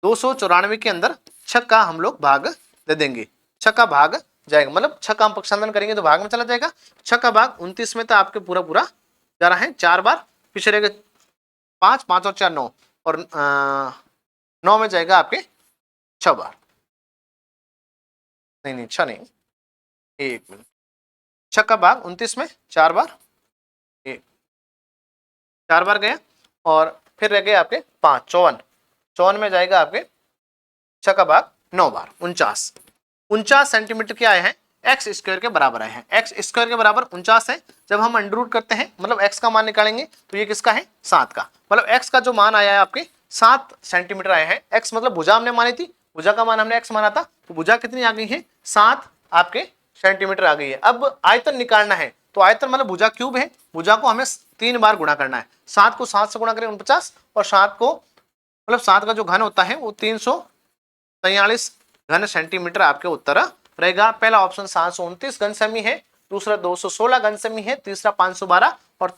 294 के अंदर 6 का हम लोग भाग दे देंगे, 6 का भाग जाएगा, मतलब 6 का हम पक्षांतरण करेंगे तो भाग में चला जाएगा। 6 का भाग 29 में तो आपके पूरा जा रहा है, 4 बार पीछे रहेगा 5 और 4 9, और 9 में जाएगा आपके 6 बार, नहीं 6 नहीं, 1 मिनट, 6 का भाग 29 में 4 बार, 4 बार गया, और फिर रह गए आपके 5, 54 में जाएगा आपके 6 का भाग 9 बार 49 सेंटीमीटर के आए हैं, एक्स स्क्वायर के बराबर आए हैं। एक्स स्क्वायर के बराबर 49 है। जब हम अंडर रूट करते हैं मतलब एक्स का मान निकालेंगे तो ये किसका है, 7 का। मतलब एक्स का जो मान आया है आपके 7 सेंटीमीटर आए हैं। एक्स मतलब भुजा हमने मानी थी, भुजा का मान हमने एक्स माना था, तो भुजा कितनी आ गई है, 7 आपके सेंटीमीटर आ गई है। अब आयतन निकालना है, तो आयतन मतलब भुजा क्यूब है, भुजा को हमें 3 बार गुणा करना है। 7 को 7 से गुणा करें 49, और 7 को मतलब 7 का जो घन होता है वो 343 घन सेंटीमीटर आपके उत्तर रहेगा। पहला ऑप्शन 729 घन सेमी है, दूसरा 216 घन सेमी है, तीसरा 512 और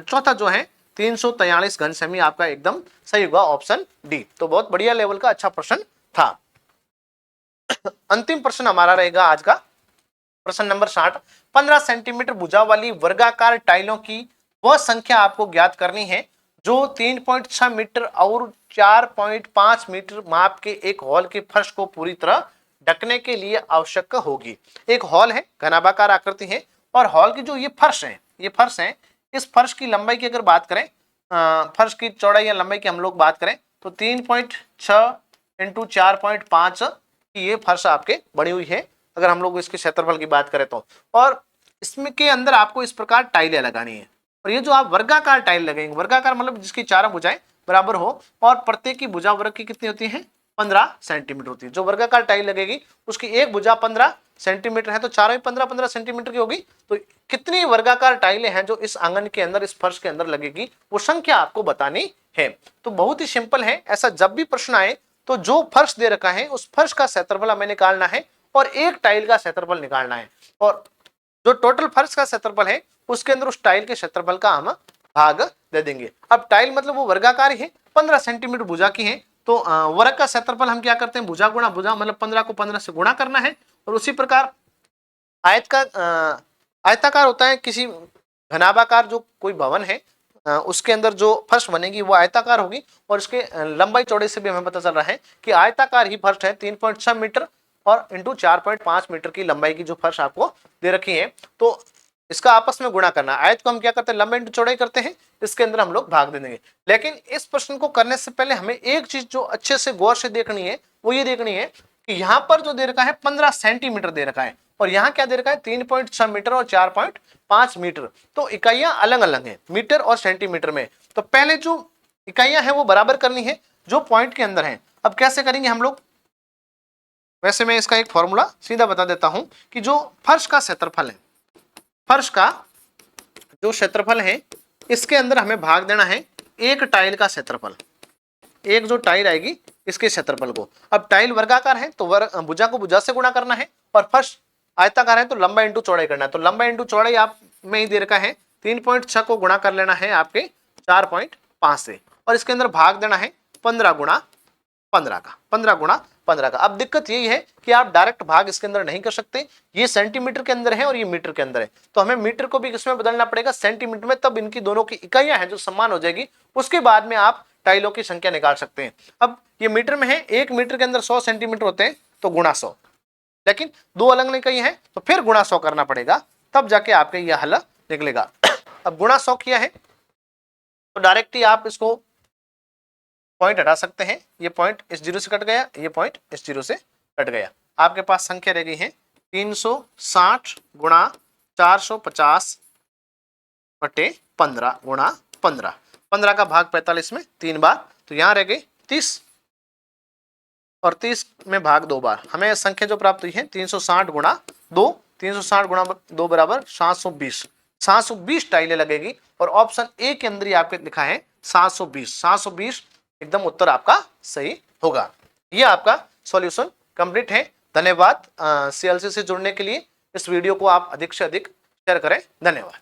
चौथा जो है 343 घन सेमी आपका एकदम सही होगा ऑप्शन डी। तो बहुत बढ़िया लेवल का अच्छा प्रश्न था। अंतिम प्रश्न हमारा रहेगा आज का प्रश्न नंबर 60। 15 सेंटीमीटर भुजा वाली वर्गाकार टाइलों की वह संख्या आपको ज्ञात करनी है जो 3.6 मीटर और 4.5 मीटर माप के एक हॉल के फर्श को पूरी तरह ढकने के लिए आवश्यक होगी। एक हॉल है, घनाभाकार आकृति है, और हॉल की जो ये फर्श है, इस फर्श की लंबाई की अगर बात करें, फर्श की चौड़ाई या लंबाई की हम लोग बात करें तो 3.6 इंटू 4.5 की ये फर्श आपके बनी हुई है, अगर हम लोग इसके क्षेत्रफल की बात करें तो। और इसमें के अंदर आपको इस प्रकार टाइलें लगानी है, और ये जो आप वर्गाकार टाइल लगेंगे, वर्गाकार मतलब जिसकी चारों भुजाएं बराबर हो और प्रत्येक की भुजा वर्ग की कितनी होती है, 15 सेंटीमीटर होती है। जो वर्गाकार टाइल लगेगी उसकी एक भुजा 15 सेंटीमीटर है, तो चारों ही 15-15 सेंटीमीटर की होगी। तो कितनी वर्गाकार टाइलें हैं जो इस आंगन के अंदर, इस फर्श के अंदर लगेगी, वो संख्या आपको बतानी है। तो बहुत ही सिंपल है। ऐसा जब भी प्रश्न आए तो जो फर्श दे रखा है उस फर्श का क्षेत्रफल हमें निकालना है और एक टाइल का क्षेत्रफल निकालना है, और जो टोटल फर्श का क्षेत्रफल है उसके अंदर उस टाइल के क्षेत्रफल का हम भाग दे देंगे। अब टाइल मतलब वो वर्गाकार ही है, 15 सेंटीमीटर भुजा की है, तो वर्ग का क्षेत्रफल हम क्या करते हैं, भुजा गुणा भुजा, मतलब 15 को 15 से गुणा करना है। और उसी प्रकार आयताकार होता है किसी घनाभाकार जो कोई भवन है, उसके अंदर जो फर्श बनेगी वो आयताकार होगी, और इसके लंबाई चौड़े से भी हमें पता चल रहा है कि आयताकार ही फर्श है। 3.6 मीटर और इंटू 4.5 मीटर की लंबाई की जो फर्श आपको दे रखी है, तो इसका आपस में गुणा करना। आयत को हम क्या करते हैं, लंबाई इंटू चौड़ाई करते हैं, इसके अंदर हम लोग भाग दे देंगे। लेकिन इस प्रश्न को करने से पहले हमें एक चीज जो अच्छे से गौर से देखनी है वो ये देखनी है कि यहाँ पर जो दे रखा है 15 सेंटीमीटर दे रखा है, और यहाँ क्या दे रखा है 3.6 मीटर और 4.5 मीटर। तो इकाइयां अलग अलग हैं मीटर और सेंटीमीटर में। तो पहले जो इकाइयां हैं वो बराबर करनी है जो पॉइंट के अंदर हैं। अब कैसे करेंगे हम लोग, वैसे मैं इसका एक फॉर्मूला सीधा बता देता हूं कि जो फर्श का क्षेत्रफल है, फर्श का जो क्षेत्रफल है इसके अंदर हमें भाग देना है एक टाइल का क्षेत्रफल, एक जो टाइल आएगी इसके क्षेत्रफल को। अब टाइल वर्गाकार है तो भुजा को भुजा से गुणा करना है, और फर्श आयताकार है तो लंबाई इंटू चौड़ाई करना है। तो लंबाई इंटू चौड़ाई आप में ही दे रखा है, 3.6 को गुणा कर लेना है आपके 4.5 से, और इसके अंदर भाग देना है 15 गुणा 15 का, 15 गुणा 15 का। अब दिक्कत यही है कि आप डायरेक्ट भाग इसके अंदर नहीं कर सकते, ये सेंटीमीटर के अंदर है और ये मीटर के अंदर है, तो हमें मीटर को भी किसमें बदलना पड़ेगा, सेंटीमीटर में, तब इनकी दोनों की इकाइयां हैं जो समान हो जाएगी। उसके बाद में आप टाइलों की संख्या निकाल सकते हैं। अब ये मीटर में है, एक मीटर के अंदर 100 सेंटीमीटर होते हैं तो गुणा 100, लेकिन दो अलग अलग इकाइयां हैं तो फिर गुणा 100 करना पड़ेगा, तब जाके आपके यह हल निकलेगा। अब गुणा 100 किया है तो डायरेक्ट ही आप इसको पॉइंट हटा सकते हैं, ये पॉइंट इस जीरो से कट गया, ये पॉइंट इस जीरो से कट गया। आपके पास संख्या रह गई है 360 गुणा 450 बटे 15 गुणा 15, 15 का भाग 45 में 3 बार, तो यहां रह गई 30, और 30 में भाग 2 बार। हमें संख्या जो प्राप्त हुई है 360 गुणा 2, 360 गुणा 2 बराबर 720, 720 टाइलें लगेगी, और ऑप्शन ए के अंदर ही आपके लिखा है 720, 720 एकदम उत्तर आपका सही होगा। यह आपका सॉल्यूशन कंप्लीट है। धन्यवाद। CLC से जुड़ने के लिए इस वीडियो को आप अधिक से अधिक शेयर करें। धन्यवाद।